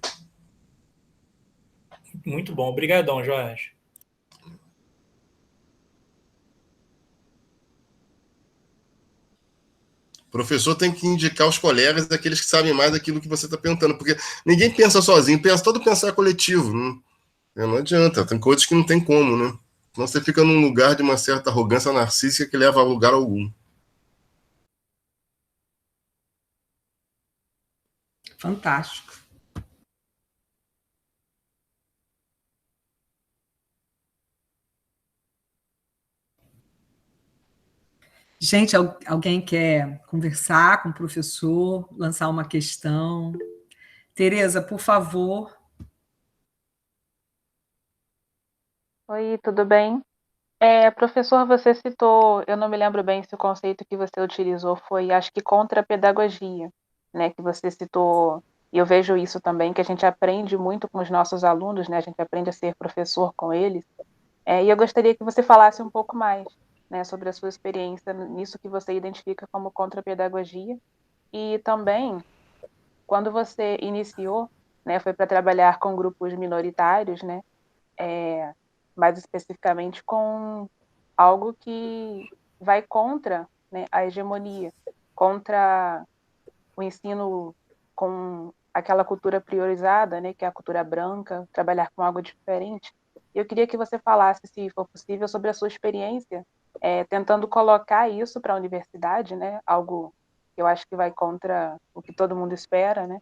Muito bom, obrigadão, Jorge. O professor tem que indicar os colegas daqueles que sabem mais daquilo que você está perguntando, porque ninguém pensa sozinho, todo pensar coletivo. Não adianta, tem coisas que não tem como, né? Senão você fica num lugar de uma certa arrogância narcísica que leva a lugar algum. Fantástico. Gente, alguém quer conversar com o professor, lançar uma questão? Tereza, por favor. Oi, tudo bem? Professor, você citou, eu não me lembro bem se o conceito que você utilizou foi, acho que contra-pedagogia, né? Que você citou, e eu vejo isso também, que a gente aprende muito com os nossos alunos, né? A gente aprende a ser professor com eles. E eu gostaria que você falasse um pouco mais, né, sobre a sua experiência nisso que você identifica como contra-pedagogia. E também, quando você iniciou, né, foi para trabalhar com grupos minoritários, né? Mais especificamente com algo que vai contra, né, a hegemonia, contra o ensino com aquela cultura priorizada, né, que é a cultura branca, trabalhar com algo diferente. Eu queria que você falasse, se for possível, sobre a sua experiência tentando colocar isso para a universidade, né, algo que eu acho que vai contra o que todo mundo espera, né,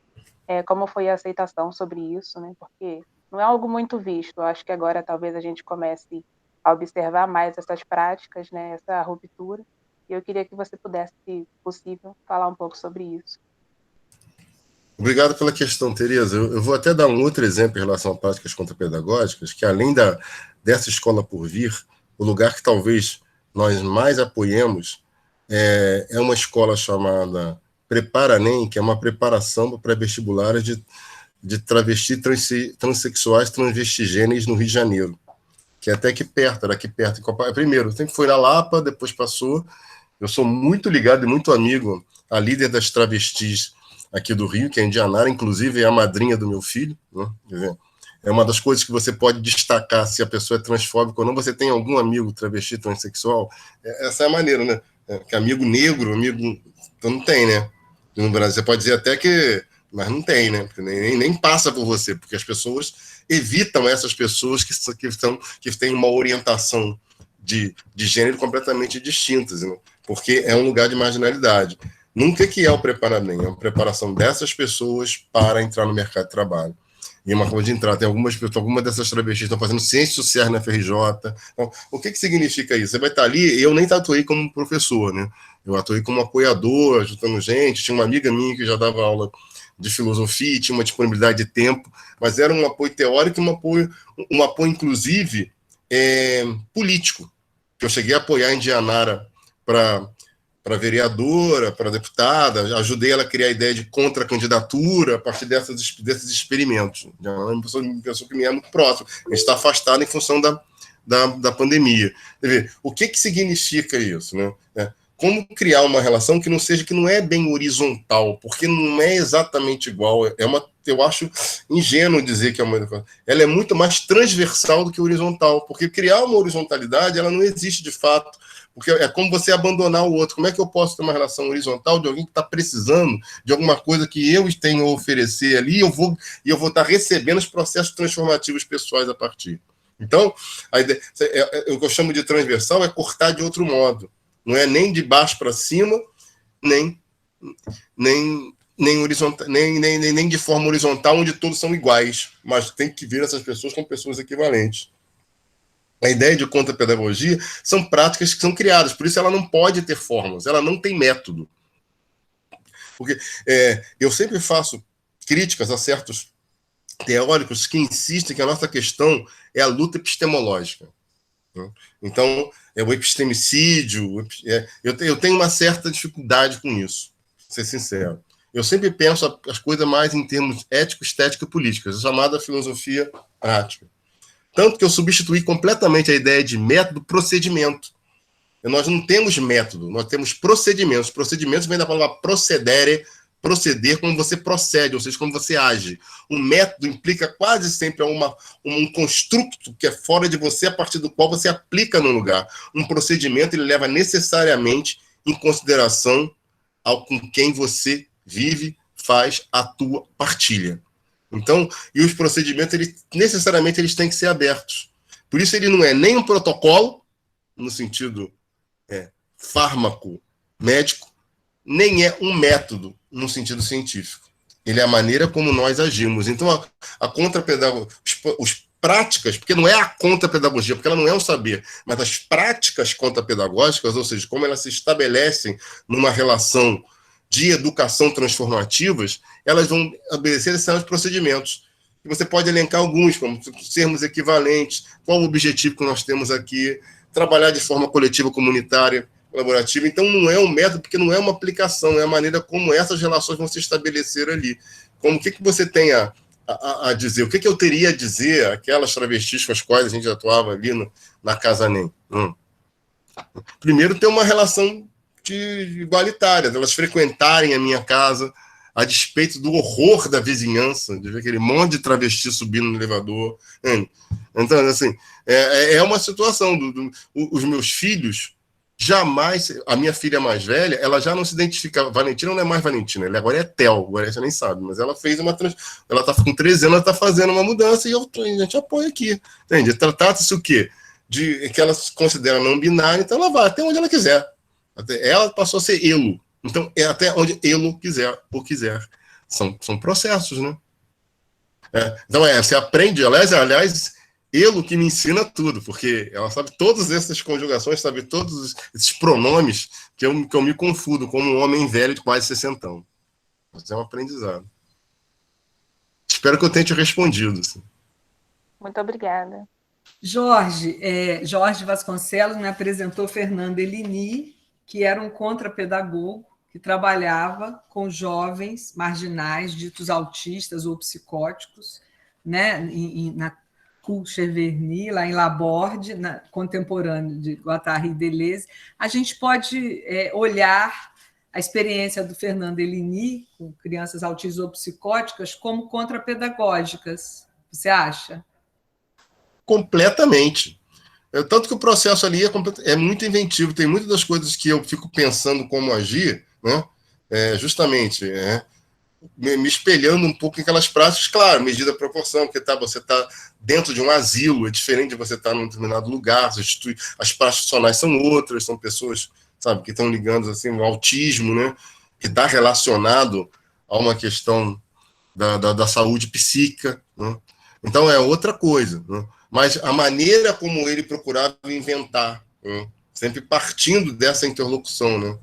como foi a aceitação sobre isso, né, porque não é algo muito visto. Eu acho que agora talvez a gente comece a observar mais essas práticas, né, essa ruptura. E eu queria que você pudesse, se possível, falar um pouco sobre isso. Obrigado pela questão, Tereza. Eu vou até dar um outro exemplo em relação a práticas contrapedagógicas, que além dessa escola por vir, o lugar que talvez nós mais apoiemos é uma escola chamada Prepara-NEM, que é uma preparação para pré-vestibulares de travesti, transexuais, transvestigêneis no Rio de Janeiro, que é até aqui perto, era aqui perto. Primeiro, sempre foi na Lapa, depois passou. Eu sou muito ligado e muito amigo à líder das travestis aqui do Rio, que é Indianara, inclusive é a madrinha do meu filho, né? Quer dizer, é uma das coisas que você pode destacar se a pessoa é transfóbica ou não. Você tem algum amigo travesti, transexual? Essa é a maneira, né? Que amigo negro, amigo... Então não tem, né? No Brasil, você pode dizer até que... Mas não tem, né? Porque nem passa por você, porque as pessoas evitam essas pessoas que têm uma orientação de gênero completamente distintas, né? Porque é um lugar de marginalidade. Nunca que é o Prepara-NEM, é uma preparação dessas pessoas para entrar no mercado de trabalho. E uma forma de entrar, tem algumas dessas travestis estão fazendo ciências sociais na FRJ. Então, o que significa isso? Você vai estar ali, eu nem atuei como professor, né? Eu atuei como apoiador, ajudando gente. Tinha uma amiga minha que já dava aula de filosofia, tinha uma disponibilidade de tempo, mas era um apoio teórico e um apoio inclusive, político. Eu cheguei a apoiar a Indianara para vereadora, para deputada, ajudei ela a criar a ideia de contra-candidatura a partir desses experimentos. É uma pessoa que me é muito próxima. A gente está afastado em função da pandemia. Quer dizer, o que significa isso, né? Como criar uma relação que não é bem horizontal, porque não é exatamente igual. Eu acho ingênuo dizer que é uma coisa. Ela é muito mais transversal do que horizontal, porque criar uma horizontalidade, ela não existe de fato. Porque é como você abandonar o outro. Como é que eu posso ter uma relação horizontal de alguém que está precisando de alguma coisa que eu tenho a oferecer ali, e eu vou estar recebendo os processos transformativos pessoais a partir. Então, a ideia, o que eu chamo de transversal é cortar de outro modo. Não é nem de baixo para cima, nem horizontal, nem de forma horizontal, onde todos são iguais, mas tem que ver essas pessoas como pessoas equivalentes. A ideia de contrapedagogia são práticas que são criadas, por isso ela não pode ter fórmulas, ela não tem método. Porque eu sempre faço críticas a certos teóricos que insistem que a nossa questão é a luta epistemológica. Então, o epistemicídio, eu tenho uma certa dificuldade com isso, para ser sincero. Eu sempre penso as coisas mais em termos ético, estético e políticos, a chamada filosofia prática. Tanto que eu substituí completamente a ideia de método procedimento. Nós não temos método, nós temos procedimentos. Procedimentos vem da palavra procedere, proceder, como você procede, ou seja, como você age. Um método implica quase sempre um construto que é fora de você, a partir do qual você aplica no lugar. Um procedimento, ele leva necessariamente em consideração com quem você vive, faz, atua, partilha. Então, e os procedimentos, necessariamente, eles têm que ser abertos. Por isso, ele não é nem um protocolo, no sentido fármaco, médico, nem é um método, no sentido científico. Ele é a maneira como nós agimos. Então, a contrapedagogia, os práticas, porque não é a contrapedagogia, porque ela não é um saber, mas as práticas contrapedagógicas, ou seja, como elas se estabelecem numa relação de educação transformativas, elas vão obedecer esses procedimentos. E você pode elencar alguns, como sermos equivalentes, qual o objetivo que nós temos aqui, trabalhar de forma coletiva, comunitária, colaborativa. Então, não é um método, porque não é uma aplicação, é a maneira como essas relações vão se estabelecer ali. Como o que você tem a dizer? O que eu teria a dizer aquelas travestis com as quais a gente atuava ali na Casa NEM? Primeiro, ter uma relação igualitária, elas frequentarem a minha casa, a despeito do horror da vizinhança, de ver aquele monte de travesti subindo no elevador. Então, assim, é uma situação. Os meus filhos, jamais, a minha filha mais velha, ela já não se identifica, Valentina não é mais Valentina, ela agora é Tel, agora você nem sabe, mas ela fez ela está com 13 anos, ela está fazendo uma mudança e a gente apoia aqui, entende? Trata-se o quê? De que ela se considera não binária, então ela vai até onde ela quiser. Ela passou a ser elo, então é até onde elo quiser. São processos, né? Então você aprende, aliás, elo que me ensina tudo, porque ela sabe todas essas conjugações, sabe todos esses pronomes que eu me confundo como um homem velho de quase 60 anos. Isso é um aprendizado. espero que eu tenha te respondido. Assim. Muito obrigada. Jorge Vasconcelos me apresentou Fernando Elini, que era um contrapedagogo que trabalhava com jovens marginais, ditos autistas ou psicóticos, né, na Cour-Cheverny, lá em Laborde, contemporâneo de Guattari e Deleuze. A gente pode olhar a experiência do Fernando Elini com crianças autistas ou psicóticas como contrapedagógicas. Você acha? Completamente. Tanto que o processo ali é muito inventivo, tem muitas das coisas que eu fico pensando como agir, né? Justamente me espelhando um pouco em aquelas práticas, claro, medida da proporção, porque você está dentro de um asilo, é diferente de você estar num determinado lugar, as práticas funcionais são outras, são pessoas, sabe, que estão ligando assim, o autismo, né? Que está relacionado a uma questão da saúde psíquica, né? Então é outra coisa, né? Mas a maneira como ele procurava inventar, né? Sempre partindo dessa interlocução, né?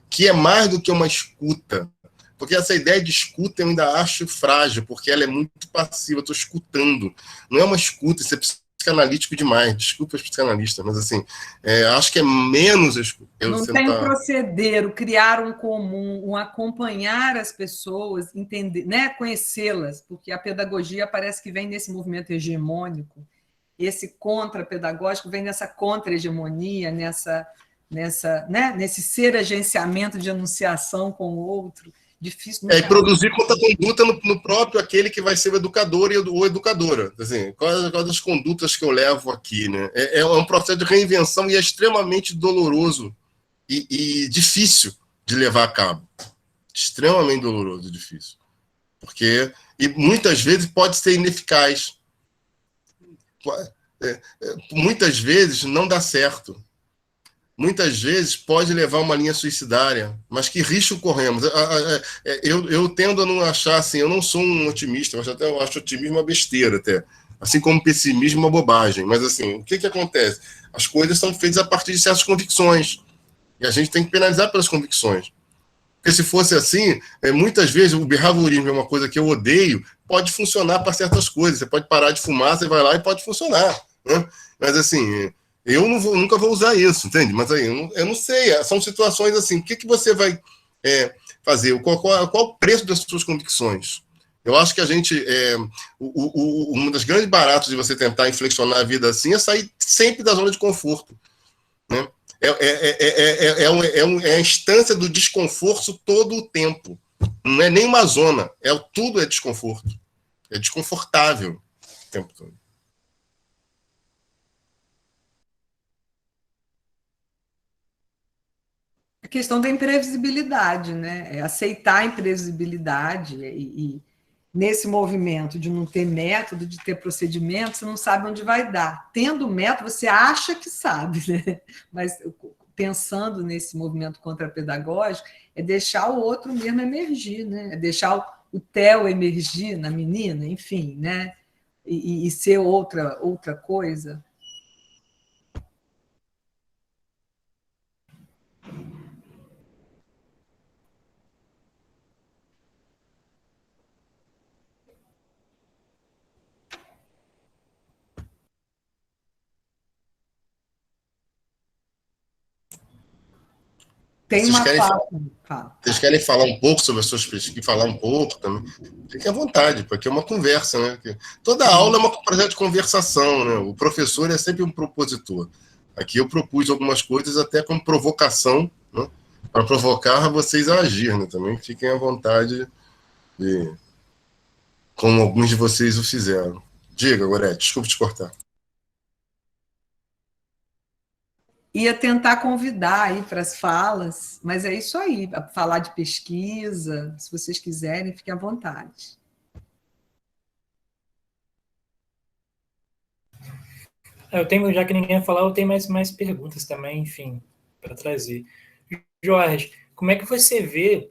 Que é mais do que uma escuta, porque essa ideia de escuta eu ainda acho frágil, porque ela é muito passiva, eu estou escutando, não é uma escuta, isso é psicanalítico demais, desculpa os psicanalistas, mas assim, acho que é menos escuta. Não tem um proceder, criar um comum, um acompanhar as pessoas, entender, né, conhecê-las, porque a pedagogia parece que vem nesse movimento hegemônico, esse contra-pedagógico vem nessa contra-hegemonia, nesse ser agenciamento de anunciação com o outro, difícil. E produzir conta-conduta no próprio aquele que vai ser o educador ou educadora. Assim, quais as condutas que eu levo aqui, né? É um processo de reinvenção e é extremamente doloroso e difícil de levar a cabo. Extremamente doloroso e difícil. E muitas vezes pode ser ineficaz. Muitas vezes não dá certo. Muitas vezes pode levar a uma linha suicidária, mas que risco corremos? Eu tendo a não achar assim, eu não sou um otimista, mas até eu acho otimismo uma besteira, até. Assim como pessimismo uma bobagem. Mas assim, o que acontece? As coisas são feitas a partir de certas convicções, e a gente tem que penalizar pelas convicções. Porque se fosse assim, muitas vezes o behaviorismo é uma coisa que eu odeio, pode funcionar para certas coisas. Você pode parar de fumar, você vai lá e pode funcionar, né? Mas assim, eu nunca vou usar isso, entende? Mas aí, eu não sei, são situações assim, o que você vai fazer? Qual o preço das suas convicções? Eu acho que a gente, um dos grandes baratos de você tentar inflexionar a vida assim é sair sempre da zona de conforto, né? É a instância do desconforto todo o tempo. Não é nem uma zona, tudo é desconforto. É desconfortável o tempo todo. A questão da imprevisibilidade, né? É aceitar a imprevisibilidade e nesse movimento de não ter método, de ter procedimento, você não sabe onde vai dar. Tendo método, você acha que sabe, né? Mas pensando nesse movimento contrapedagógico, é deixar o outro mesmo emergir, né? É deixar o Theo emergir na menina, enfim, né? E ser outra coisa. Tem uma Vocês querem falar um pouco sobre as suas pesquisas, falar um pouco também? Fiquem à vontade, porque é uma conversa, né? Toda aula é um projeto de conversação, né? O professor é sempre um propositor. Aqui eu propus algumas coisas até como provocação, né? Para provocar vocês a agir, né? Também fiquem à vontade, como alguns de vocês o fizeram. Diga, Gorete, desculpe te cortar. Ia tentar convidar aí para as falas, mas é isso aí, falar de pesquisa, se vocês quiserem, fiquem à vontade. Eu tenho, já que ninguém vai falar, eu tenho mais perguntas também, enfim, para trazer. Jorge, como é que você vê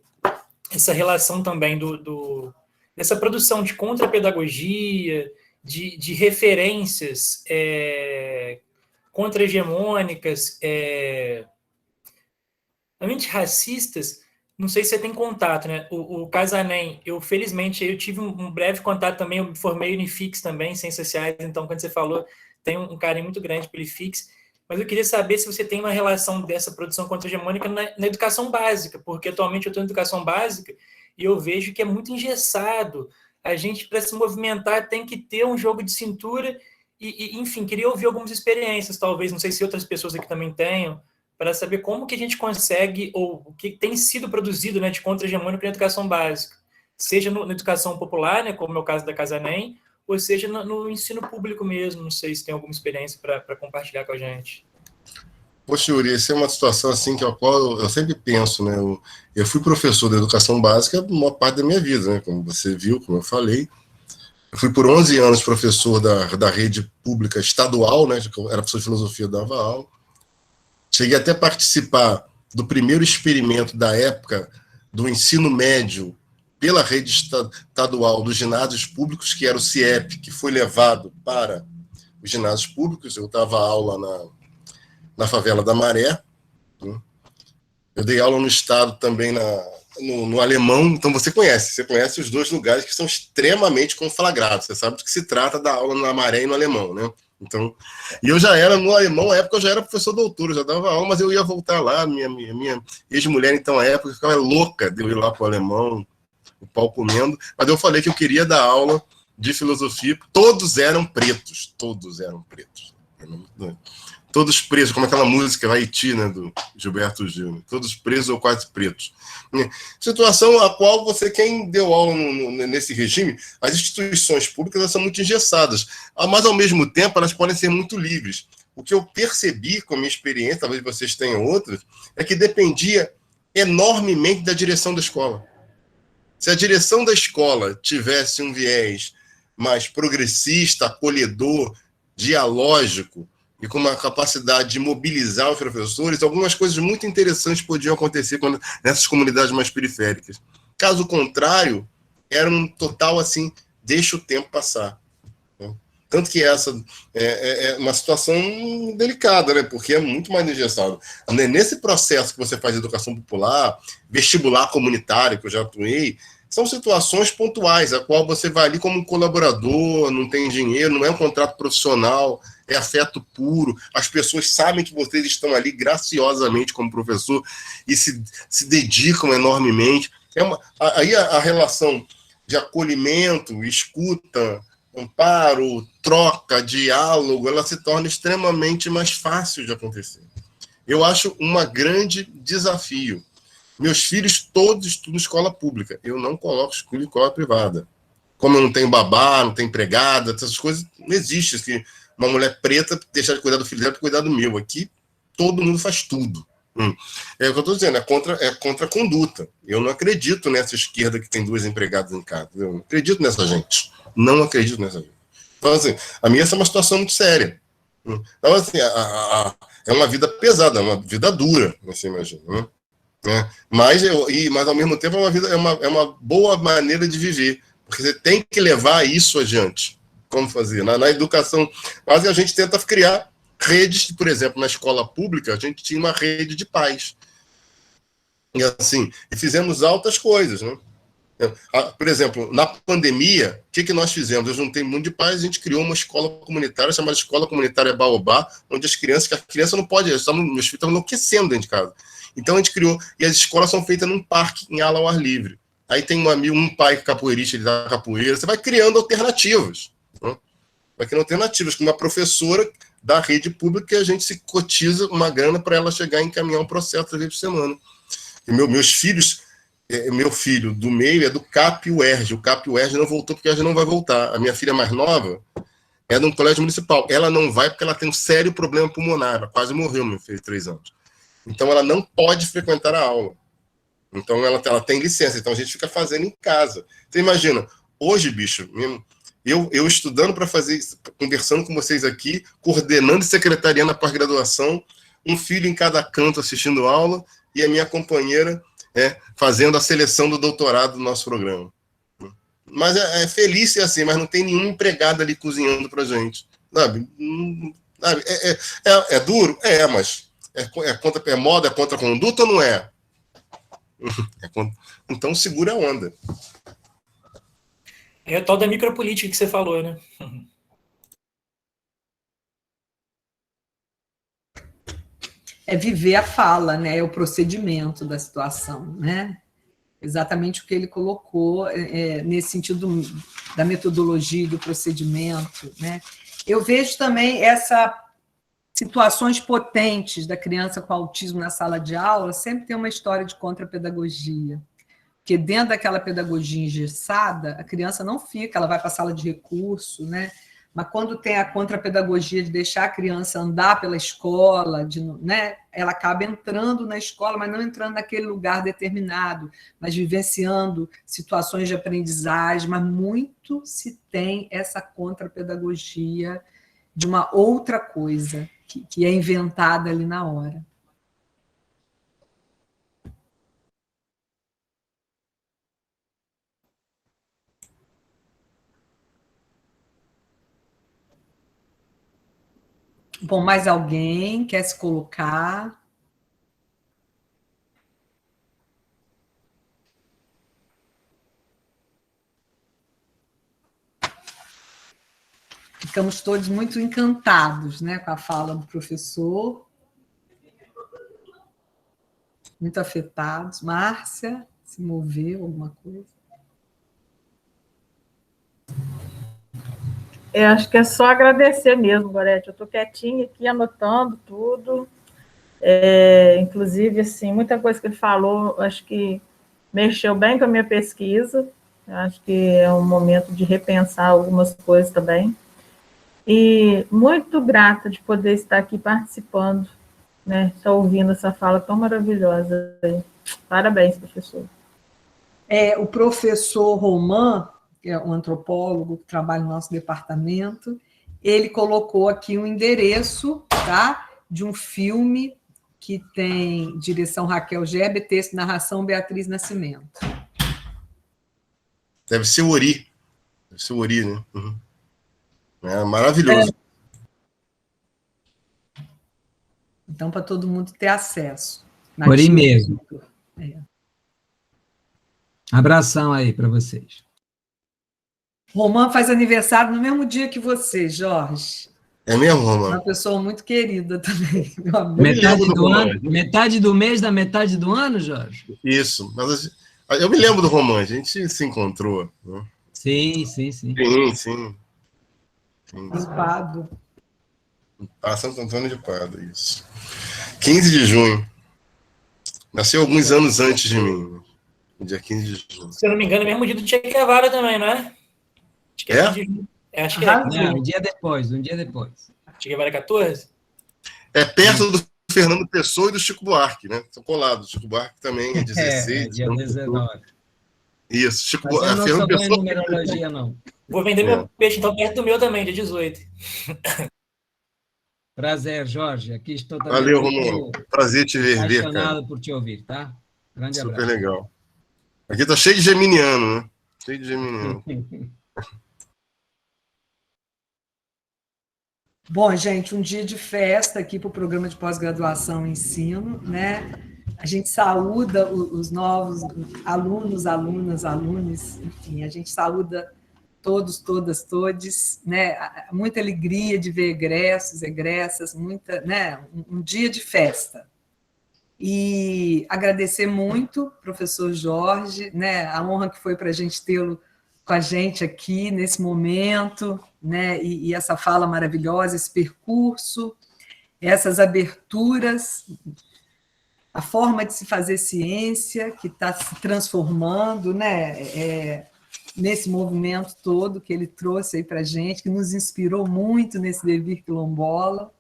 essa relação também dessa produção de contrapedagogia, de referências contra-hegemônicas, antirracistas, não sei se você tem contato, né? O Casanem, felizmente, eu tive um breve contato também, eu me formei no IFIX também, Ciências Sociais, então, quando você falou, tem um carinho muito grande pelo IFIX, mas eu queria saber se você tem uma relação dessa produção contra-hegemônica na educação básica, porque atualmente eu estou em educação básica e eu vejo que é muito engessado. A gente, para se movimentar, tem que ter um jogo de cintura enfim, queria ouvir algumas experiências, talvez, não sei se outras pessoas aqui também tenham, para saber como que a gente consegue, ou o que tem sido produzido, né, de contra-hegemônico na educação básica, seja na educação popular, né, como é o caso da Casanem, ou seja no ensino público mesmo. Não sei se tem alguma experiência para compartilhar com a gente. Poxa, Yuri, essa é uma situação assim que a qual eu sempre penso, né? Eu fui professor de educação básica a maior parte da minha vida, né? Como você viu, como eu falei. Eu fui por 11 anos professor da rede pública estadual, né? Eu era professor de filosofia, dava aula. Cheguei até a participar do primeiro experimento da época do ensino médio pela rede estadual dos ginásios públicos, que era o CIEP, que foi levado para os ginásios públicos. Eu dava aula na favela da Maré. Eu dei aula no estado também no Alemão. Então você conhece os dois lugares que são extremamente conflagrados. Você sabe do que se trata da aula na Maré e no Alemão, né? Então, e eu já era, no Alemão, na época eu já era professor doutor, eu já dava aula, mas eu ia voltar lá, minha ex-mulher, então, na época, ficava louca de eu ir lá para o Alemão, o pau comendo, mas eu falei que eu queria dar aula de filosofia, todos eram pretos. Todos presos, como aquela música Haiti, né, do Gilberto Gil, né? Todos presos ou quase pretos. Situação a qual quem deu aula nesse regime, as instituições públicas elas são muito engessadas, mas ao mesmo tempo elas podem ser muito livres. O que eu percebi com a minha experiência, talvez vocês tenham outras, é que dependia enormemente da direção da escola. Se a direção da escola tivesse um viés mais progressista, acolhedor, dialógico, e com uma capacidade de mobilizar os professores, algumas coisas muito interessantes podiam acontecer nessas comunidades mais periféricas. Caso contrário, era um total assim, deixa o tempo passar. Tanto que essa é uma situação delicada, né? Porque é muito mais engessado. Nesse processo que você faz de educação popular, vestibular comunitário, que eu já atuei, são situações pontuais, a qual você vai ali como um colaborador, não tem dinheiro, não é um contrato profissional, é afeto puro, as pessoas sabem que vocês estão ali graciosamente como professor e se dedicam enormemente. Aí a relação de acolhimento, escuta, amparo, troca, diálogo, ela se torna extremamente mais fácil de acontecer. Eu acho um grande desafio. Meus filhos todos estudam escola pública. Eu não coloco escola privada. Como eu não tenho babá, não tenho empregada, essas coisas não existem. Assim, uma mulher preta deixar de cuidar do filho dela para cuidar do meu. Aqui todo mundo faz tudo. É o que eu estou dizendo, é contra a conduta. Eu não acredito nessa esquerda que tem 2 empregadas em casa. Eu não acredito nessa gente. Não acredito nessa gente. Então, assim, a minha essa é uma situação muito séria. Então, assim, é uma vida pesada, é uma vida dura, você imagina, né? Mas ao mesmo tempo é uma boa maneira de viver, porque você tem que levar isso adiante. Como fazer? Na educação, mas a gente tenta criar redes, por exemplo, na escola pública, a gente tinha uma rede de pais. E assim, fizemos altas coisas, né? Por exemplo, na pandemia, o que nós fizemos? Eu juntei um monte de pais, a gente criou uma escola comunitária, chamada Escola Comunitária Baobá, onde a criança não pode, meus filhos estavam enlouquecendo dentro de casa. Então a gente criou, e as escolas são feitas num parque, em ala ao ar livre. Aí tem um pai capoeirista, ele dá capoeira, você vai criando alternativas. Né? Vai criando alternativas, com uma professora da rede pública, a gente se cotiza uma grana para ela chegar e encaminhar um processo 3 vezes por semana. E meus filhos, meu filho do meio é do CAP-UERJ. O CAP-UERJ não voltou porque a UERJ não vai voltar. A minha filha mais nova é de um colégio municipal. Ela não vai porque ela tem um sério problema pulmonar. Ela quase morreu, meu filho, 3 anos. Então, ela não pode frequentar a aula. Então, ela tem licença. Então, a gente fica fazendo em casa. Você imagina, hoje, bicho, eu estudando para fazer, conversando com vocês aqui, coordenando e secretariando a pós-graduação, um filho em cada canto assistindo aula e a minha companheira fazendo a seleção do doutorado do nosso programa. Mas é feliz ser assim, mas não tem nenhum empregado ali cozinhando para a gente. Sabe? É duro? Mas... É moda, é contra a conduta ou não é? Então segura a onda. É o tal da micropolítica que você falou, né? É viver a fala, né? É o procedimento da situação, né? Exatamente o que ele colocou nesse sentido da metodologia, do procedimento, né? Eu vejo também essas situações potentes da criança com autismo na sala de aula, sempre tem uma história de contrapedagogia, porque dentro daquela pedagogia engessada, a criança não fica, ela vai para a sala de recurso, né? Mas quando tem a contrapedagogia de deixar a criança andar pela escola, né, ela acaba entrando na escola, mas não entrando naquele lugar determinado, mas vivenciando situações de aprendizagem, mas muito se tem essa contrapedagogia de uma outra coisa que é inventada ali na hora. Bom, mais alguém quer se colocar? Ficamos todos muito encantados, né, com a fala do professor. Muito afetados. Márcia, se moveu alguma coisa? Eu acho que é só agradecer mesmo, Gorete. Eu estou quietinha aqui, anotando tudo. Inclusive, assim, muita coisa que ele falou, acho que mexeu bem com a minha pesquisa. Acho que é um momento de repensar algumas coisas também. E muito grata de poder estar aqui participando, né? Estar ouvindo essa fala tão maravilhosa. Parabéns, professor. O professor Roman, que é um antropólogo que trabalha no nosso departamento, ele colocou aqui um endereço, tá, de um filme que tem direção Raquel Gerber, texto e narração Beatriz Nascimento. Deve ser o Ori. Deve ser o Ori, né? Uhum. É maravilhoso. Então, para todo mundo ter acesso. Ori mesmo. Abração aí para vocês. Roman faz aniversário no mesmo dia que você, Jorge. É mesmo, Roman? Uma pessoa muito querida também. Metade do ano, metade do mês da metade do ano, Jorge? Isso. Mas eu me lembro do Roman, a gente se encontrou. Né? Sim. Sim. Em Pádua. Santo Antônio de Pádua, isso. 15 de junho. Nasceu alguns anos antes de mim. No dia 15 de junho. Se eu não me engano, mesmo dia do Che Guevara também, não é? Acho que acho que é. Não, um dia depois. Che Guevara 14? É perto do Fernando Pessoa e do Chico Buarque, né? São colados. Chico Buarque também é 16. Dia 19. Isso. Chico Buarque. Eu não sou bom em Pessoa... numerologia, não. Vou vender meu peixe, então, perto do meu também, dia 18. Prazer, Jorge. Aqui estou também. Valeu, Romulo. Prazer te ver, cara. Apaixonado por te ouvir, tá? Grande abraço. Super legal. Aqui tá cheio de geminiano, né? Cheio de geminiano. Bom, gente, um dia de festa aqui para o programa de pós-graduação em ensino, né? A gente saúda os novos alunos, alunas, enfim, a gente saúda todos, todas, todes, né? Muita alegria de ver egressos, egressas, né? Um dia de festa. E agradecer muito, professor Jorge, né? A honra que foi para a gente tê-lo com a gente aqui nesse momento, né? E essa fala maravilhosa, esse percurso, essas aberturas, a forma de se fazer ciência que está se transformando, né? Nesse movimento todo que ele trouxe aí para a gente, que nos inspirou muito nesse devir quilombola.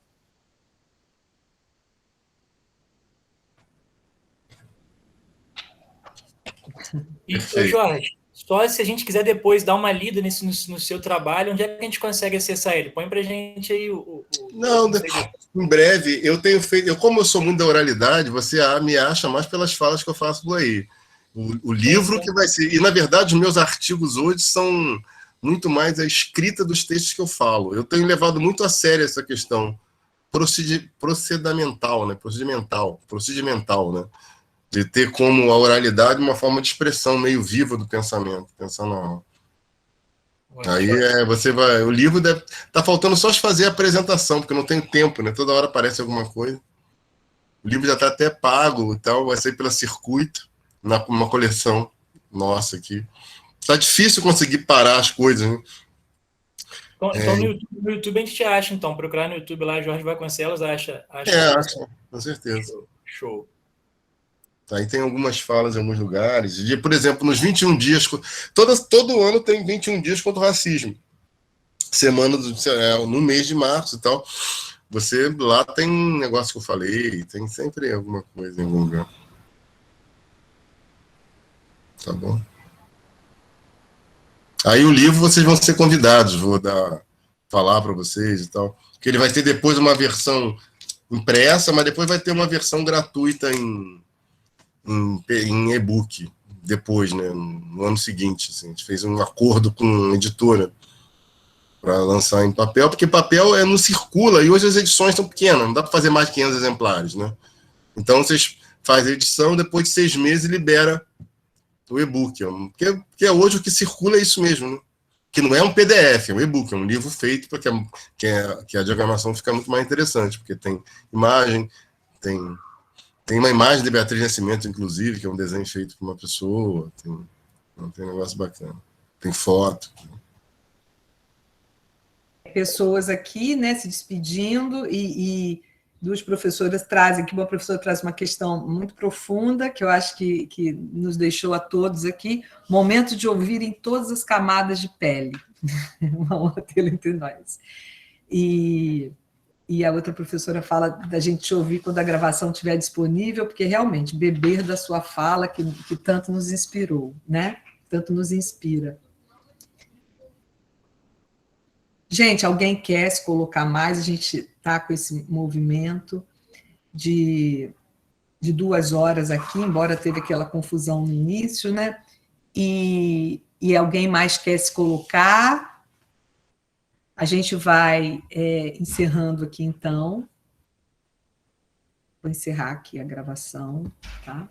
E, Jorge, só se a gente quiser depois dar uma lida no seu trabalho, onde é que a gente consegue acessar ele? Põe para a gente aí Não, em breve, eu tenho feito... como eu sou muito da oralidade, você me acha mais pelas falas que eu faço por aí. O livro que vai ser... E, na verdade, os meus artigos hoje são muito mais a escrita dos textos que eu falo. Eu tenho levado muito a sério essa questão procedimental, né? Procedimental, né? de ter como a oralidade uma forma de expressão meio viva do pensamento, pensar na alma. Aí você vai... O livro tá faltando só fazer a apresentação, porque não tem tempo, né? Toda hora aparece alguma coisa. O livro já está até pago e tal, vai sair pela Circuito, numa coleção nossa aqui. Tá difícil conseguir parar as coisas, né? Então no YouTube a gente te acha, então. Procurar no YouTube lá, Jorge Vasconcelos, acha com certeza. Show. Aí tem algumas falas em alguns lugares. Por exemplo, nos 21 dias... Todo ano tem 21 dias contra o racismo. Semana no mês de março e tal. Você lá tem um negócio que eu falei, tem sempre alguma coisa em algum lugar. Tá bom? Aí o livro vocês vão ser convidados, vou falar para vocês e tal. Que ele vai ter depois uma versão impressa, mas depois vai ter uma versão gratuita em e-book, depois, né, no ano seguinte. Assim, a gente fez um acordo com uma editora para lançar em papel, porque papel não circula, e hoje as edições são pequenas, não dá para fazer mais de 500 exemplares, né? Então, vocês fazem a edição, depois de 6 meses libera o e-book, porque hoje o que circula é isso mesmo, né? Que não é um PDF, é um e-book, é um livro feito para que a diagramação fica muito mais interessante, porque tem imagem, tem uma imagem de Beatriz Nascimento, inclusive, que é um desenho feito por uma pessoa, tem um negócio bacana, tem foto. Pessoas aqui, né, se despedindo, e duas professoras trazem, que uma professora traz uma questão muito profunda, que eu acho que nos deixou a todos aqui, momento de ouvir em todas as camadas de pele. Uma honra tê-lo entre nós. E a outra professora fala da gente ouvir quando a gravação estiver disponível, porque realmente, beber da sua fala, que tanto nos inspirou, né? Tanto nos inspira. Gente, alguém quer se colocar mais? A gente está com esse movimento de 2 horas aqui, embora teve aquela confusão no início, né? E alguém mais quer se colocar? A gente vai encerrando aqui, então. Vou encerrar aqui a gravação, tá?